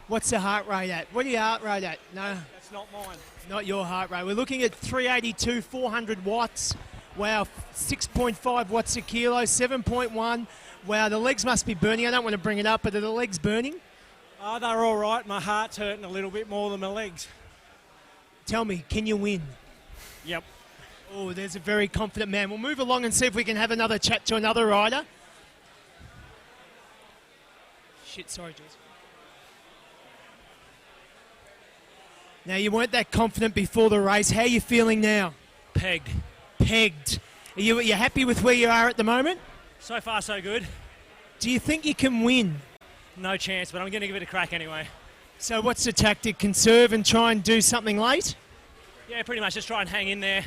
What's the heart rate at? What are your heart rate at? No, that's not mine. Not your heart rate. We're looking at 382, 400 watts. Wow, 6.5 watts a kilo, 7.1. Wow, the legs must be burning. I don't want to bring it up, but are the legs burning? Oh, they're all right. My heart's hurting a little bit more than my legs. Tell me, can you win? Yep. Oh, there's a very confident man. We'll move along and see if we can have another chat to another rider. Shit, sorry, Jess. Now, you weren't that confident before the race. How are you feeling now? Pegged. Pegged. Are you happy with where you are at the moment? So far, so good. Do you think you can win? No chance, but I'm going to give it a crack anyway. So what's the tactic? Conserve and try and do something late? Yeah, pretty much just try and hang in there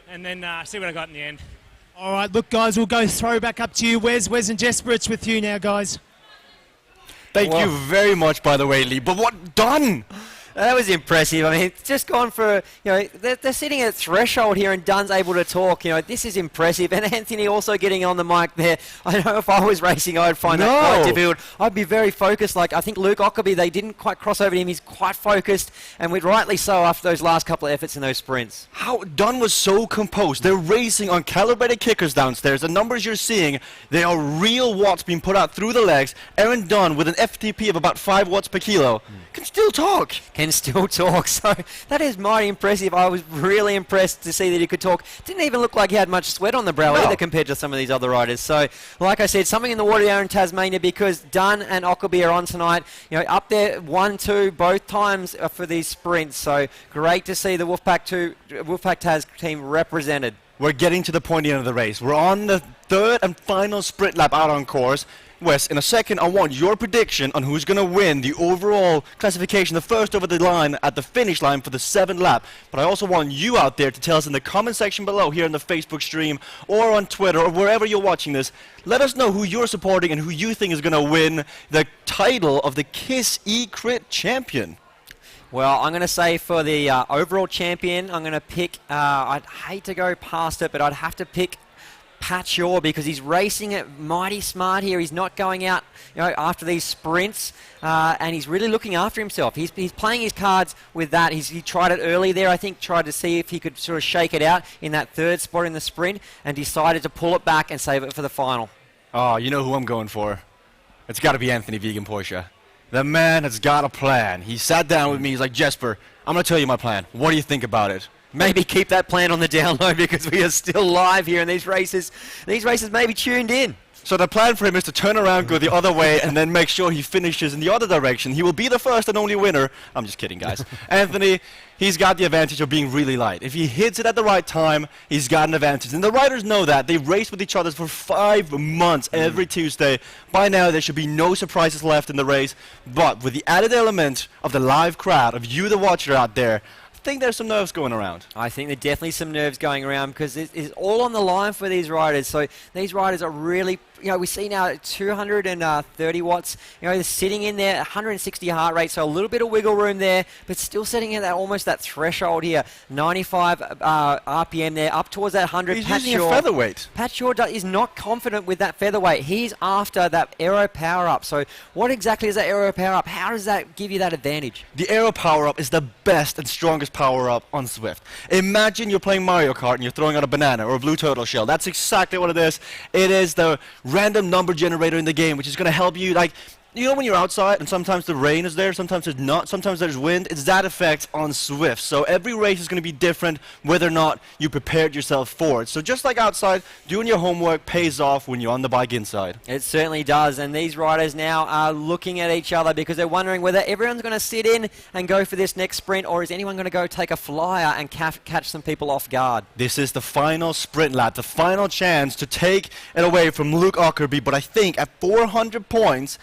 and then see what I got in the end. All right, look, guys, we'll go throw back up to you. Wes and Jesper, it's with you now, guys. Thank you very much, by the way, Lee. But what done? That was impressive. I mean, it's just gone for, they're sitting at threshold here and Dunn's able to talk. This is impressive. And Anthony also getting on the mic there. I know if I was racing, I would find that quite difficult. I'd be very focused. Like, I think Luke Ockerby, they didn't quite cross over to him. He's quite focused, and rightly so after those last couple of efforts in those sprints. How Dunn was so composed. They're racing on calibrated kickers downstairs. The numbers you're seeing, they are real watts being put out through the legs. Aaron Dunn with an FTP of about 5 watts per kilo can still talk. Can still talk. So that is mighty impressive. I was really impressed to see that he could talk. Didn't even look like he had much sweat on the brow either compared to some of these other riders. So, like I said, something in the water there in Tasmania because Dunn and Ockerby are on tonight. You know, up there 1-2 both times for these sprints. So great to see the Wolfpack Tas team represented. We're getting to the pointy end of the race. We're on the third and final sprint lap out on course. Wes, in a second, I want your prediction on who's going to win the overall classification, the first over the line at the finish line for the 7th lap. But I also want you out there to tell us in the comment section below here in the Facebook stream or on Twitter or wherever you're watching this. Let us know who you're supporting and who you think is going to win the title of the KISS eCrit champion. Well, I'm going to say for the overall champion, I'm going to pick, I'd hate to go past it, but I'd have to pick Pat Shaw because he's racing it mighty smart here. He's not going out, after these sprints, and he's really looking after himself. He's playing his cards with that. He tried it early there, I think, tried to see if he could sort of shake it out in that 3rd spot in the sprint, and decided to pull it back and save it for the final. Oh, you know who I'm going for? It's got to be Anthony Vegan Porsche. The man has got a plan. He sat down with me. He's like, Jesper, I'm going to tell you my plan. What do you think about it? Maybe keep that plan on the down low because we are still live here in these races. These races may be tuned in. So the plan for him is to turn around, go the other way, and then make sure he finishes in the other direction. He will be the first and only winner. I'm just kidding, guys. Anthony, he's got the advantage of being really light. If he hits it at the right time, he's got an advantage. And the riders know that. They race with each other for 5 months every Tuesday. By now, there should be no surprises left in the race. But with the added element of the live crowd, of you, the watcher out there, I think there's some nerves going around. I think there's definitely some nerves going around because it's all on the line for these riders. So these riders are really, we see now 230 watts. They're sitting in there, 160 heart rate, so a little bit of wiggle room there, but still sitting at that almost that threshold here. 95 RPM there, up towards that 100. He's using a featherweight. Pat Shaw is not confident with that featherweight. He's after that aero power up. So what exactly is that aero power up? How does that give you that advantage? The aero power up is the best and strongest power up on Zwift. Imagine you're playing Mario Kart and you're throwing out a banana or a blue turtle shell. That's exactly what it is. It is the random number generator in the game, which is going to help you, when you're outside and sometimes the rain is there, sometimes there's not, sometimes there's wind, it's that effect on Zwift. So every race is going to be different whether or not you prepared yourself for it. So just like outside, doing your homework pays off when you're on the bike inside. It certainly does, and these riders now are looking at each other because they're wondering whether everyone's going to sit in and go for this next sprint, or is anyone going to go take a flyer and catch some people off guard. This is the final sprint lap, the final chance to take it away from Luke Ockerby, but I think at 400 points,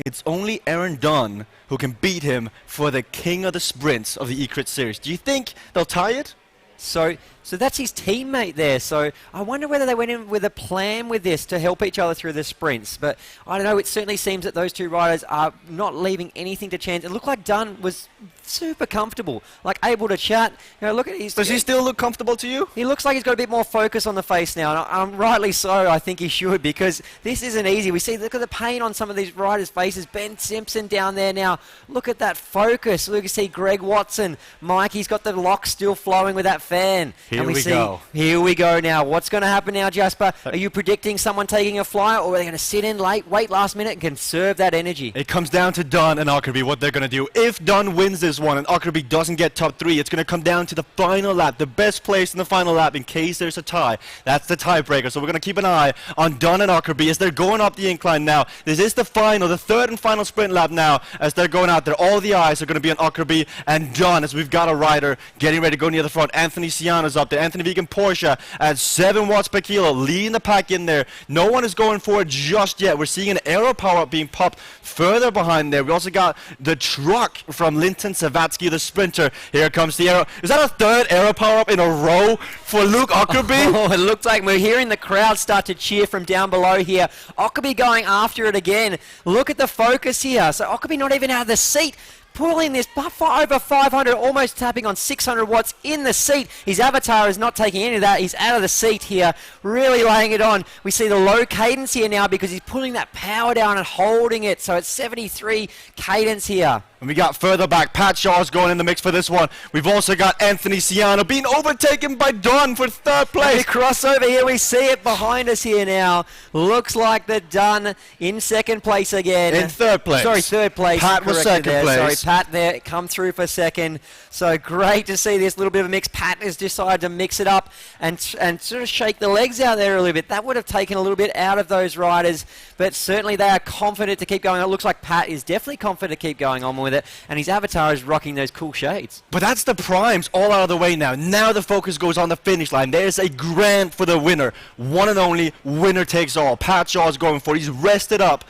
it's only Aaron Dunn who can beat him for the king of the sprints of the eCrit series. Do you think they'll tie it? So that's his teammate there. So I wonder whether they went in with a plan with this to help each other through the sprints. But I don't know, it certainly seems that those two riders are not leaving anything to chance. It looked like Dunn was super comfortable, able to chat. Look at his... Does he still look comfortable to you? He looks like he's got a bit more focus on the face now, and rightly so, I think he should, because this isn't easy. We see, look at the pain on some of these riders' faces. Ben Simpson down there now. Look at that focus. Look, you see Greg Watson. Mikey's got the lock still flowing with that fan. Here we go now. What's going to happen now, Jesper? Are you predicting someone taking a flyer, or are they going to sit in late, wait last minute, and conserve that energy? It comes down to Dunn and Ockerby, what they're going to do. If Dunn wins this one and Ockerby doesn't get top 3, it's going to come down to the final lap, the best place in the final lap in case there's a tie. That's the tiebreaker. So we're going to keep an eye on Dunn and Ockerby as they're going up the incline now. This is the final, the third and final sprint lap now as they're going out there. All the eyes are going to be on Ockerby and Dunn as we've got a rider getting ready to go near the front. Anthony Siano's up there. Anthony Vegan Porsche at 7 watts per kilo, leading the pack in there. No one is going for it just yet. We're seeing an aero power up being popped further behind there. We also got the truck from Linton Savatsky, the sprinter. Here comes the aero. Is that a third aero power up in a row for Luke Ockerby? Oh, it looks like we're hearing the crowd start to cheer from down below here. Ockerby going after it again. Look at the focus here. So Ockerby not even out of the seat, pulling this over 500, almost tapping on 600 watts in the seat. His avatar is not taking any of that. He's out of the seat here, really laying it on. We see the low cadence here now because he's pulling that power down and holding it. So it's 73 cadence here. And we got further back, Pat Shaw's going in the mix for this one. We've also got Anthony Siano being overtaken by Dunn for 3rd place. The crossover here, we see it behind us here now. Looks like the Dunn in 2nd place again. In 3rd place. Sorry, 3rd place. Pat was 2nd place. Sorry, Pat there come through for second. So great to see this little bit of a mix. Pat has decided to mix it up and sort of shake the legs out there a little bit. That would have taken a little bit out of those riders, but certainly they are confident to keep going. It looks like Pat is definitely confident to keep going on with it, and his avatar is rocking those cool shades. But that's the primes all out of the way now. Now the focus goes on the finish line. There's a grand for the winner. One and only winner takes all. Pat Shaw is going for it. He's rested up.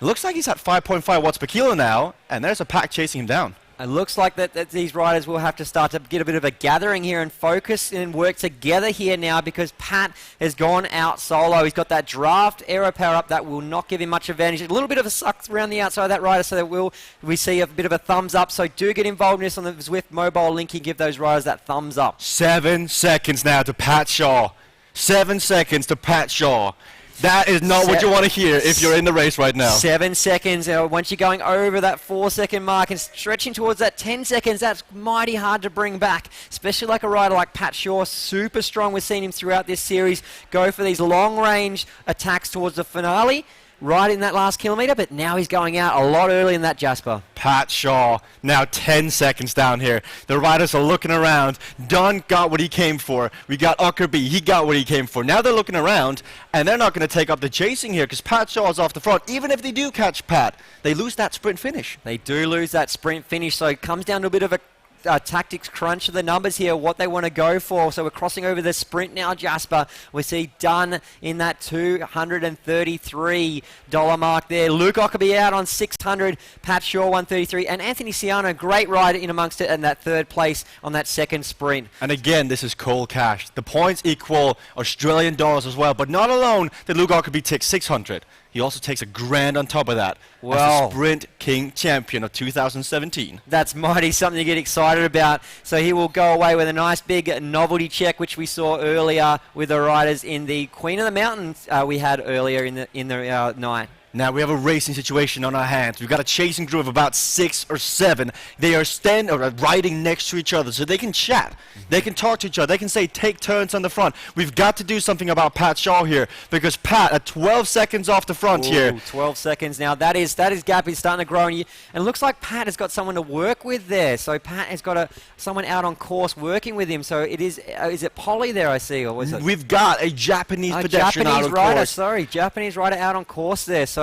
It looks like he's at 5.5 watts per kilo now, and there's a pack chasing him down. It looks like that these riders will have to start to get a bit of a gathering here and focus and work together here now, because Pat has gone out solo. He's got that draft aero power up that will not give him much advantage. A little bit of a suck around the outside of that rider, so that we see a bit of a thumbs up. So do get involved in this on the Zwift mobile link and give those riders that thumbs up. 7 seconds now to Pat Shaw. 7 seconds to Pat Shaw. That is not what you want to hear if you're in the race right now. 7 seconds. Once you're going over that 4-second mark and stretching towards that 10 seconds, that's mighty hard to bring back, especially like a rider like Pat Shaw, super strong. We've seen him throughout this series go for these long-range attacks towards the finale, right in that last kilometre, but now he's going out a lot earlier than that, Jesper. Pat Shaw, now 10 seconds down here. The riders are looking around. Dunn got what he came for. We got Anker, he got what he came for. Now they're looking around, and they're not going to take up the chasing here, because Pat Shaw is off the front. Even if they do catch Pat, they lose that sprint finish. They do lose that sprint finish, so it comes down to a bit of a tactics crunch of the numbers here, what they want to go for. So we're crossing over the sprint now, Jesper. We see Dunn in that $233 mark there. Luke Ockerby out on 600, Pat Shaw 133, and Anthony Ciano, great rider in amongst it, and that third place on that second sprint. And again, this is cold cash. The points equal Australian dollars as well, but not alone did Luke Ockerby take 600. He also takes $1,000 on top of that. Well, as the Sprint King Champion of 2017. That's mighty something to get excited about. So he will go away with a nice big novelty check, which we saw earlier with the riders in the Queen of the Mountains we had earlier in the night. Now we have a racing situation on our hands. We've got a chasing crew of about 6 or 7. They are riding next to each other, so they can chat. They can talk to each other. They can say, take turns on the front. We've got to do something about Pat Shaw here, because Pat at 12 seconds off the front here. 12 seconds now. That is gap is starting to grow, and it looks like Pat has got someone to work with there. So Pat has got someone out on course working with him. So it is it Polly there, I see, or was it? We've got a Japanese pedestrian out on course. Japanese rider out on course there. So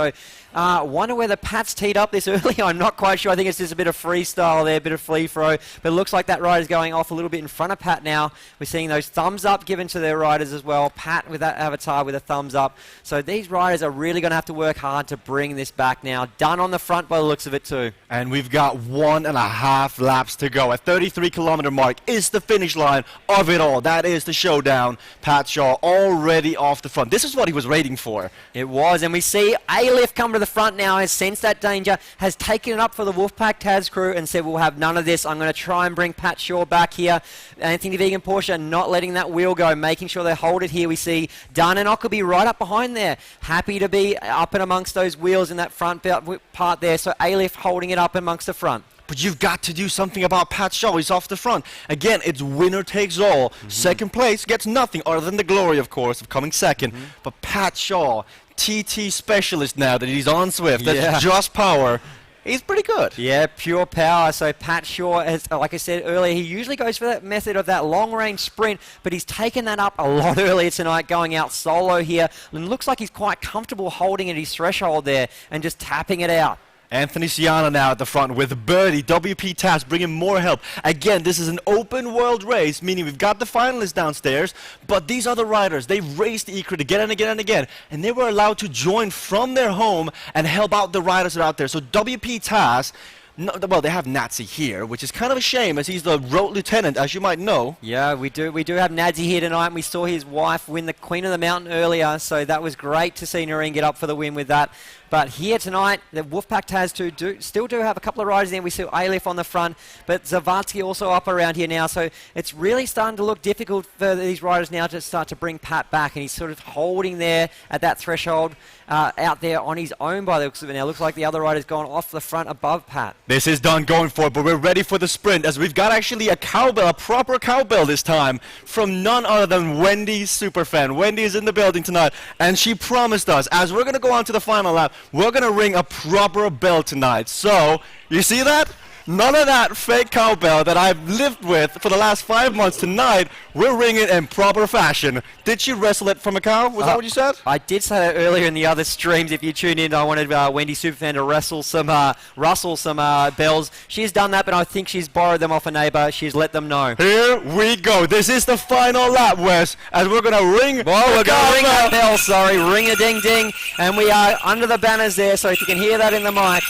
wonder whether Pat's teed up this early. I'm not quite sure. I think it's just a bit of freestyle there, a bit of free throw. But it looks like that rider's going off a little bit in front of Pat now. We're seeing those thumbs up given to their riders as well. Pat with that avatar with a thumbs up. So these riders are really going to have to work hard to bring this back now. Done on the front by the looks of it too. And we've got 1.5 laps to go. A 33-kilometer mark is the finish line of it all. That is the showdown. Pat Shaw already off the front. This is what he was waiting for. It was, and we see A-Lift come to the front now, has sensed that danger, has taken it up for the Wolfpack Taz crew and said, we'll have none of this. I'm going to try and bring Pat Shaw back here. Anthony Vegan Porsche not letting that wheel go, making sure they hold it here. We see Dunn and Ockerby right up behind there, happy to be up and amongst those wheels in that front part there. So A-Lift holding it up amongst the front. But you've got to do something about Pat Shaw. He's off the front. Again, it's winner takes all. Second place gets nothing other than the glory, of course, of coming second. But Pat Shaw, TT specialist now that he's on Zwift. That's just power. He's pretty good. Yeah, pure power. So Pat Shaw, has, like I said earlier, he usually goes for that method of that long-range sprint, but he's taken that up a lot earlier tonight, going out solo here. And looks like he's quite comfortable holding at his threshold there and just tapping it out. Anthony Ciano now at the front with Birdie, WP Task bringing more help. Again, this is an open world race, meaning we've got the finalists downstairs, but these other riders, they've raced eCrit again and again and again, and they were allowed to join from their home and help out the riders that are out there. So WP Task, well, they have Nazi here, which is kind of a shame, as he's the road lieutenant, as you might know. Yeah, we do have Nazi here tonight, and we saw his wife win the Queen of the Mountain earlier, so that was great to see Noreen get up for the win with that. But here tonight, the Wolfpack Taz still do have a couple of riders there. We see A-Lift on the front, but Zavatsky also up around here now. So it's really starting to look difficult for these riders now to start to bring Pat back. And he's sort of holding there at that threshold out there on his own by the looks of it now. Looks like the other rider's gone off the front above Pat. This is Don going for it, but we're ready for the sprint, as we've got actually a cowbell, a proper cowbell this time, from none other than Wendy Superfan. Wendy is in the building tonight, and she promised us, as we're going to go on to the final lap, we're going to ring a proper bell tonight. So, you see that? None of that fake cowbell that I've lived with for the last 5 months. Tonight, we're ringing in proper fashion. Did she wrestle it from a cow? Was that what you said? I did say that earlier in the other streams. If you tune in, I wanted Wendy Superfan to rustle some bells. She's done that, but I think she's borrowed them off a neighbour. She's let them know. Here we go. This is the final lap, Wes, as we're going to ring. Well, we're going to ring that bell, sorry. Ring a ding ding. And we are under the banners there, so if you can hear that in the mic.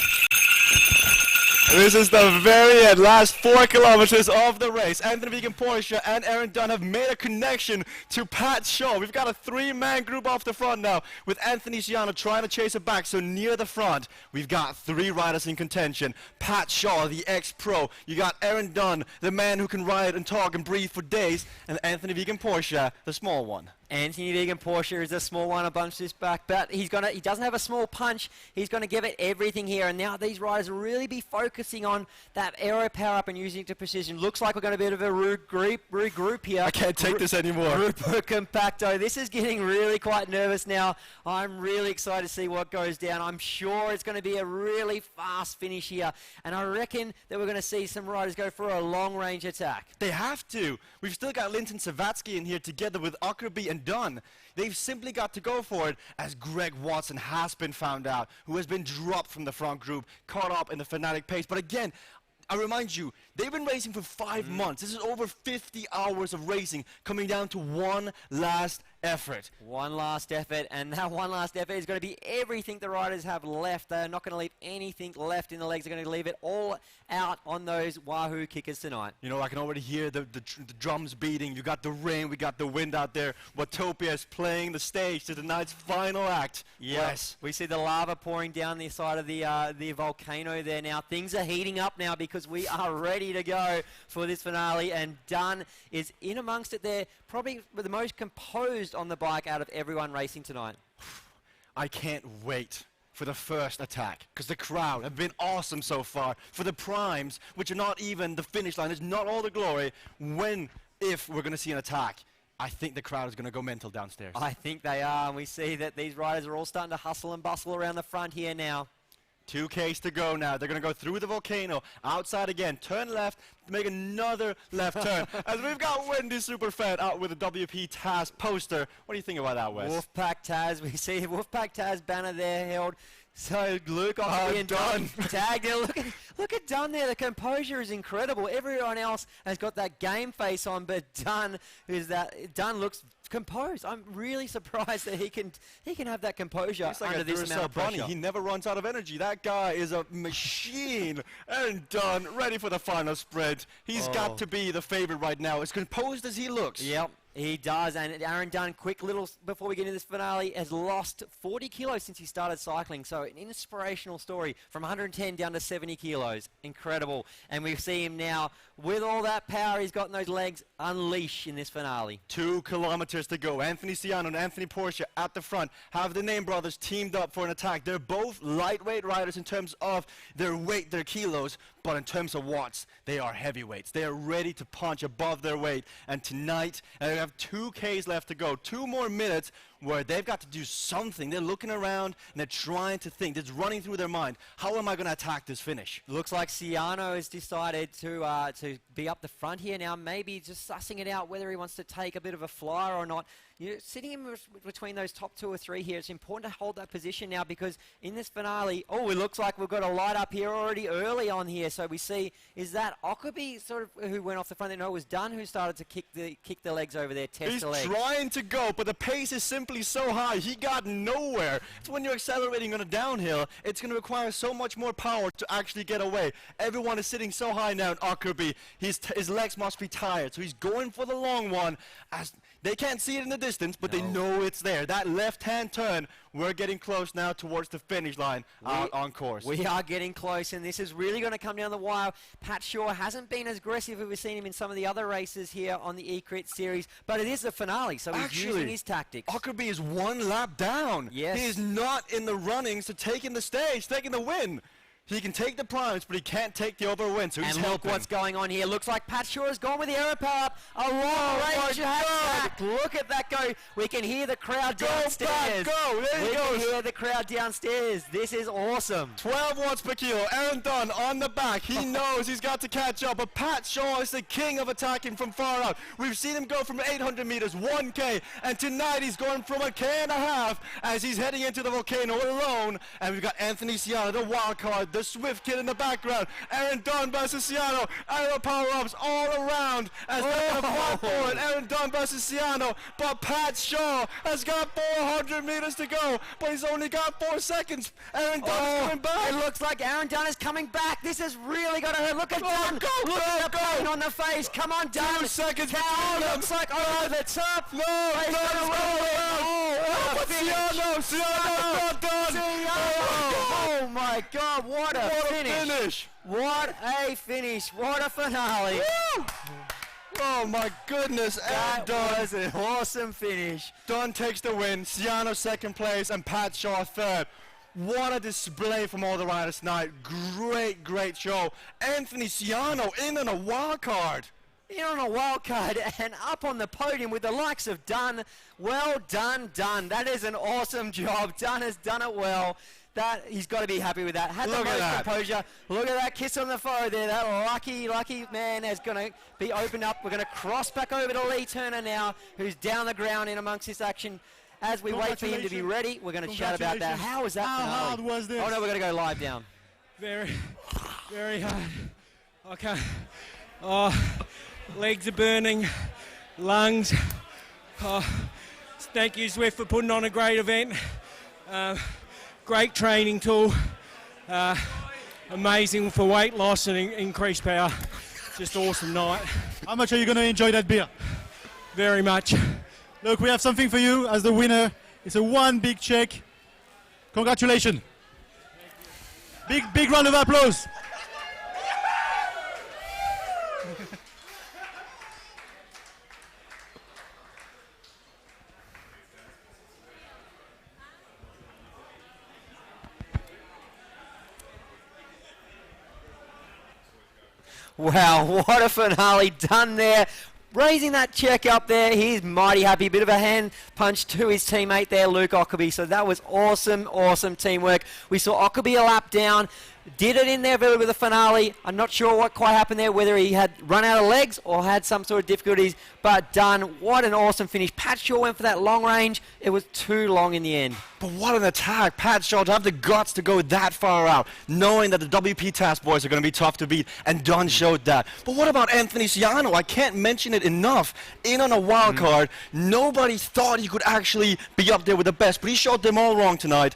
This is the very end, last 4 kilometers of the race. Anthony Vegan Porsche and Aaron Dunn have made a connection to Pat Shaw. We've got a 3-man group off the front now, with Anthony Ciano trying to chase it back. So near the front, we've got 3 riders in contention. Pat Shaw, the ex-pro. You got Aaron Dunn, the man who can ride and talk and breathe for days. And Anthony Vegan Porsche, the small one. Anthony Vegan Porsche is a small one, a bunch this back, but he doesn't have a small punch. He's going to give it everything here, and now these riders will really be focusing on that aero power up and using it to precision. Looks like we're going to be a bit of a regroup here. I can't take this anymore. Grupo Compacto. This is getting really quite nervous now. I'm really excited to see what goes down. I'm sure it's going to be a really fast finish here, and I reckon that we're going to see some riders go for a long-range attack. They have to. We've still got Linton Savatsky in here together with Ockerby and Dunn. They've simply got to go for it, as Greg Watson has been found out, who has been dropped from the front group, caught up in the fanatic pace. But again, I remind you, they've been racing for 5 months. This is over 50 hours of racing, coming down to one last effort. One last effort, and that one last effort is going to be everything the riders have left. They're not going to leave anything left in the legs. They're going to leave it all out on those Wahoo kickers tonight. You know, I can already hear the drums beating. You got the rain, we got the wind out there. Watopia is playing the stage to tonight's final act. Yes, we see the lava pouring down the side of the volcano there now. Things are heating up now because we are ready to go for this finale, and Dunn is in amongst it there, probably the most composed on the bike out of everyone racing tonight. I can't wait for the first attack, because the crowd have been awesome so far. For the primes, which are not even the finish line, is not all the glory. If we're going to see an attack, I think the crowd is going to go mental downstairs. I think they are, and we see that these riders are all starting to hustle and bustle around the front here now. 2Ks to go now. They're going to go through the volcano, outside again, turn left, make another left turn. As we've got Wendy Superfan out with a WP Taz poster. What do you think about that, Wes? Wolfpack Taz, we see the Wolfpack Taz banner there held. So Luke and Dunn tagged there. Look at Dunn there. The composure is incredible. Everyone else has got that game face on, but Dunn looks composed. I'm really surprised that he can have that composure under this amount of pressure. He never runs out of energy. That guy is a machine. And Dunn ready for the final sprint. He's got to be the favorite right now, as composed as he looks. Yep. He does, and Aaron Dunn, quick little, before we get into this finale, has lost 40 kilos since he started cycling. So an inspirational story, from 110 down to 70 kilos. Incredible. And we see him now, with all that power he's got in those legs, unleash in this finale. 2 kilometers to go. Anthony Ciano and Anthony Porsche at the front have the Name brothers teamed up for an attack. They're both lightweight riders in terms of their weight, their kilos, but in terms of watts, they are heavyweights. They are ready to punch above their weight. And tonight, they have 2 Ks left to go. 2 more minutes where they've got to do something. They're looking around and they're trying to think. It's running through their mind. How am I going to attack this finish? Looks like Ciano has decided to be up the front here now, maybe just sussing it out whether he wants to take a bit of a flyer or not. Sitting in between those top 2 or 3 here, it's important to hold that position now, because in this finale, it looks like we've got a light up here already early on here. So we see, is that Ockerby sort of who went off the front there? No, it was Dunn who started to kick the legs over there, test the legs. He's trying to go, but the pace is simply so high, he got nowhere. It's when you're accelerating on a downhill, it's going to require so much more power to actually get away. Everyone is sitting so high now in Ockerby. His legs must be tired, so he's going for the long one. As they can't see it in the distance, but they know it's there. That left-hand turn, we're getting close now towards the finish line on course. We are getting close, and this is really going to come down the wire. Pat Shaw hasn't been as aggressive as we've seen him in some of the other races here on the eCrit series, but it is the finale, so he's using his tactics. Ockerby is 1 lap down. Yes. He is not in the runnings to taking the stage, taking the win. He can take the primes, but he can't take the over win, so he's And look helping. what's going on here. Looks like Pat Shaw has gone with the aero power up. A long range attack. Look at that go. We can hear the crowd downstairs. Go! There he We goes. can hear the crowd downstairs. This is awesome. 12 watts per kilo. Aaron Dunn on the back. He knows he's got to catch up, but Pat Shaw is the king of attacking from far out. We've seen him go from 800 meters, 1K, and tonight he's going from a K and a half as he's heading into the volcano alone. And we've got Anthony Ciano, the wild card, the Zwift kid in the background. Aaron Dunn versus Ciano. Aero power-ups all around as they're going to fight for it. Aaron Dunn versus Ciano, but Pat Shaw has got 400 meters to go, but he's only got 4 seconds. Aaron Dunn is coming back. It looks like Aaron Dunn is coming back. This has really got to hurt. Look at Dunn. Look at the pain on the face. Come on, Dunn. 2 seconds Cow between looks like over the top. No, but Ciano's not done. Oh my God, what a finish. What a finish. What a finale. Woo! Oh my goodness, That was an awesome finish. Dunn takes the win, Ciano second place, and Pat Shaw third. What a display from all the riders tonight. Great, great show. Anthony Ciano in on a wild card. In on a wild card and up on the podium with the likes of Dunn. Well done, Dunn. That is an awesome job. Dunn has done it well. He's got to be happy with that. Had the most composure. Look at that kiss on the forehead there. That lucky man is going to be opened up. We're going to cross back over to Lee Turner now, who's down the ground in amongst this action. As we wait for him to be ready, we're going to chat about that. How was that finale? How hard was this? Oh no, we're going to go live down. Very, very hard. Okay. Oh, legs are burning, lungs. Oh, thank you, Zwift, for putting on a great event. Great training tool. Amazing for weight loss and increased power. Just awesome night. How much are you going to enjoy that beer? Very much. Look, we have something for you as the winner. It's a one big check. Congratulations. Big round of applause. Wow, what a finale done there. Raising that check up there, he's mighty happy. Bit of a hand punch to his teammate there, Luke Ockerby. So that was awesome, awesome teamwork. We saw Ockerby a lap down. Did it in there with the finale. I'm not sure what quite happened there, whether he had run out of legs or had some sort of difficulties, but done. What an awesome finish. Pat Shaw went for that long range. It was too long in the end. But what an attack. Pat Shaw to have the guts to go that far out, knowing that the WP Task Boys are going to be tough to beat, and Dunn showed that. But what about Anthony Ciano? I can't mention it enough. In on a wild card, nobody thought he could actually be up there with the best, but he showed them all wrong tonight.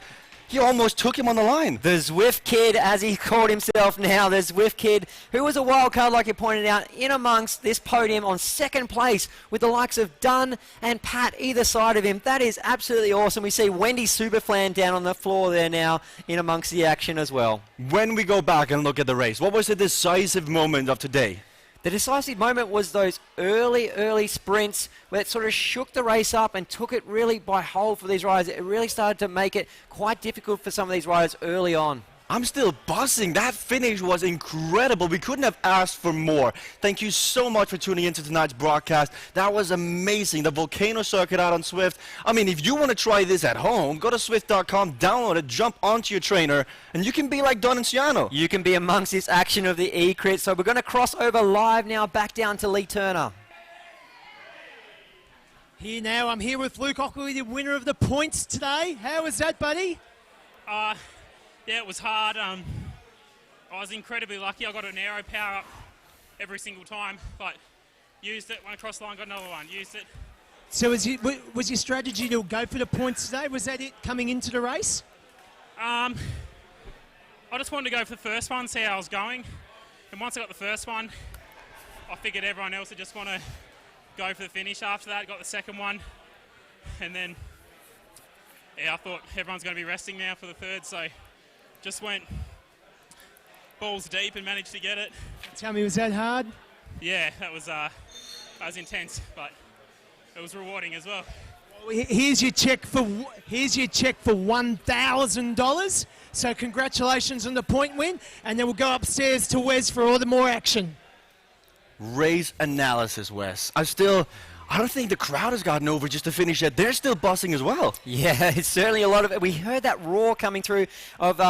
He almost took him on the line. The Zwift kid, as he called himself now, the Zwift kid, who was a wild card, like you pointed out, in amongst this podium on second place with the likes of Dunn and Pat either side of him. That is absolutely awesome. We see Wendy Superflan down on the floor there now in amongst the action as well. When we go back and look at the race, what was the decisive moment of today? The decisive moment was those early sprints where it sort of shook the race up and took it really by hold for these riders. It really started to make it quite difficult for some of these riders early on. I'm still buzzing. That finish was incredible. We couldn't have asked for more. Thank you so much for tuning into tonight's broadcast. That was amazing. The volcano circuit out on Zwift. I mean, if you want to try this at home, go to Zwift.com, download it, jump onto your trainer, and you can be like Dunn and Ciano. You can be amongst this action of the eCrit. So we're going to cross over live now back down to Lee Turner. Here now, I'm here with Luke Ockerby, the winner of the points today. How was that, buddy? Yeah, it was hard. I was incredibly lucky. I got an aero power up every single time, but used it. When I crossed the line, got another one. Used it. So was your strategy to go for the points today? Was that it coming into the race? I just wanted to go for the first one, see how I was going. And once I got the first one, I figured everyone else would just want to go for the finish after that. Got the second one. And then, yeah, I thought everyone's going to be resting now for the third, so just went balls deep and managed to get it. Tell me, was that hard? Yeah, that was intense, but it was rewarding as well. Here's your check for $1,000. So congratulations on the point win, and then we'll go upstairs to Wes for all the more action. Race analysis, Wes. I don't think the crowd has gotten over just to finish it. They're still buzzing as well. Yeah, it's certainly a lot of it. We heard that roar coming through of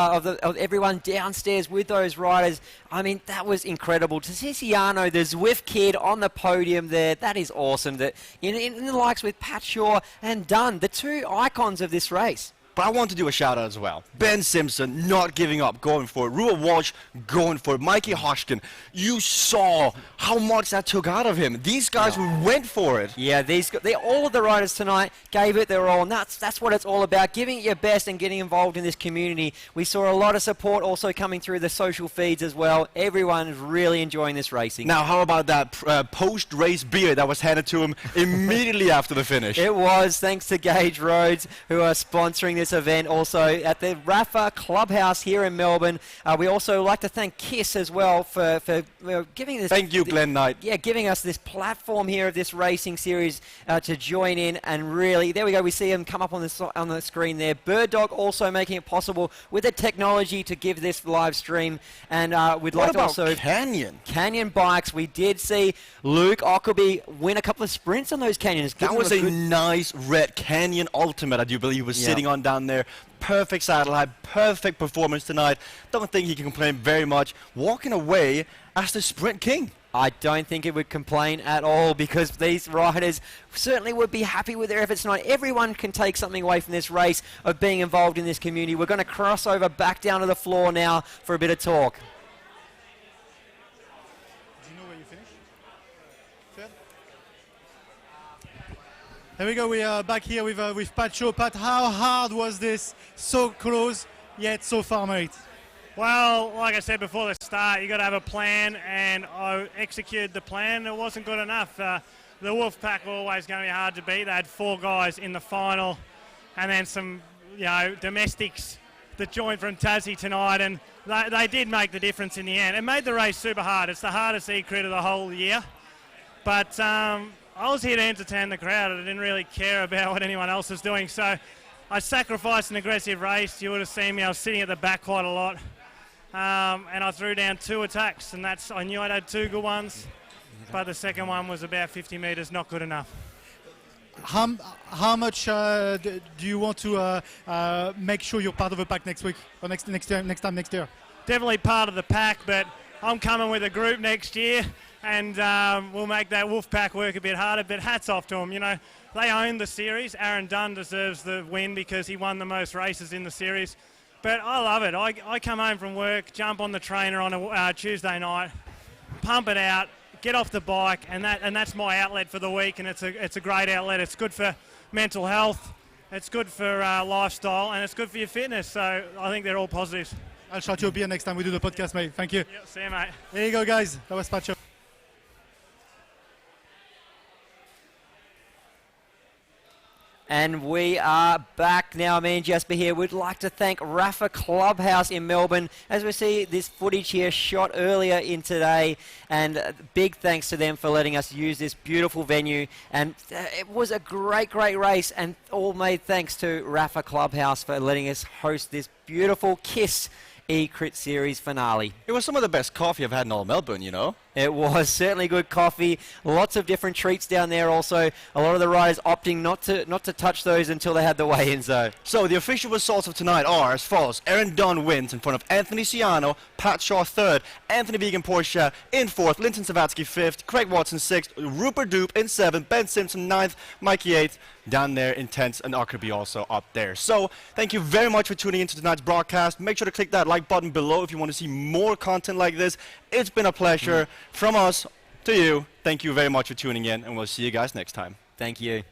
everyone downstairs with those riders. I mean, that was incredible. To see Ciano, the Zwift kid, on the podium there, that is awesome. That in the likes with Pat Shaw and Dunn, the two icons of this race. But I want to do a shout out as well. Ben Simpson not giving up, going for it. Rua Walsh going for it. Mikey Hoshkin, you saw how much that took out of him. These guys went for it. Yeah, all of the riders tonight gave it their all, and that's what it's all about, giving it your best and getting involved in this community. We saw a lot of support also coming through the social feeds as well. Everyone is really enjoying this racing. Now, how about that post-race beer that was handed to him immediately after the finish? It was, thanks to Gage Roads, who are sponsoring this event also at the Rapha Clubhouse here in Melbourne. We also like to thank KISS as well for giving this... Thank you, Glenn Knight. Yeah, giving us this platform here of this racing series to join in, and really, there we go, we see him come up on the screen there. Bird Dog also making it possible with the technology to give this live stream, and we'd like to also... Canyon Bikes, we did see Luke Ockleby win a couple of sprints on those Canyons. That was a nice red Canyon Ultimate, I do believe, was sitting on down there. Perfect saddle height, perfect performance tonight. Don't think he can complain very much. Walking away as the sprint king. I don't think it would complain at all, because these riders certainly would be happy with their efforts tonight. Everyone can take something away from this race of being involved in this community. We're going to cross over back down to the floor now for a bit of talk. Do you know where you finished? Third? There we go, we are back here with Pat Shaw. Pat, how hard was this? So close, yet so far, mate. Well, like I said before the start, you got to have a plan, and I executed the plan. It wasn't good enough. The Wolfpack were always going to be hard to beat. They had 4 guys in the final, and then some, domestics that joined from Tassie tonight, and they did make the difference in the end. It made the race super hard. It's the hardest eCrit of the whole year, but I was here to entertain the crowd. I didn't really care about what anyone else was doing, so I sacrificed an aggressive race. You would have seen me. I was sitting at the back quite a lot. And I threw down 2 attacks, and I knew I'd had 2 good ones, but the second one was about 50 metres, not good enough. How much do you want to make sure you're part of the pack next week or next time next year? Definitely part of the pack, but I'm coming with a group next year, and we'll make that Wolfpack work a bit harder. But hats off to them. They own the series. Aaron Dunn deserves the win because he won the most races in the series. But I love it. I come home from work, jump on the trainer on a Tuesday night, pump it out, get off the bike, and that's my outlet for the week. And it's a great outlet. It's good for mental health, it's good for lifestyle, and it's good for your fitness. So I think they're all positives. I'll shot you a beer next time we do the podcast, mate. Thank you. Yep, see you, mate. There you go, guys. That was Pat Shaw. And we are back now. Me and Jesper here. We'd like to thank Rapha Clubhouse in Melbourne, as we see this footage here shot earlier in today. And big thanks to them for letting us use this beautiful venue. And it was a great, great race. And all made thanks to Rapha Clubhouse for letting us host this beautiful KISS eCrit series finale. It was some of the best coffee I've had in all Melbourne, It was certainly good coffee. Lots of different treats down there also. A lot of the riders opting not to touch those until they had the weigh-ins though. So the official results of tonight are as follows. Aaron Dunn wins in front of Anthony Ciano, Pat Shaw 3rd, Anthony Vegan Porsche in 4th, Linton Savatsky 5th, Craig Watson 6th, Rupert Dupe in 7th, Ben Simpson 9th, Mikey 8th, down there in 10th, and Ockerby also up there. So thank you very much for tuning into tonight's broadcast. Make sure to click that like button below if you want to see more content like this. It's been a pleasure. From us to you, thank you very much for tuning in, and we'll see you guys next time. Thank you.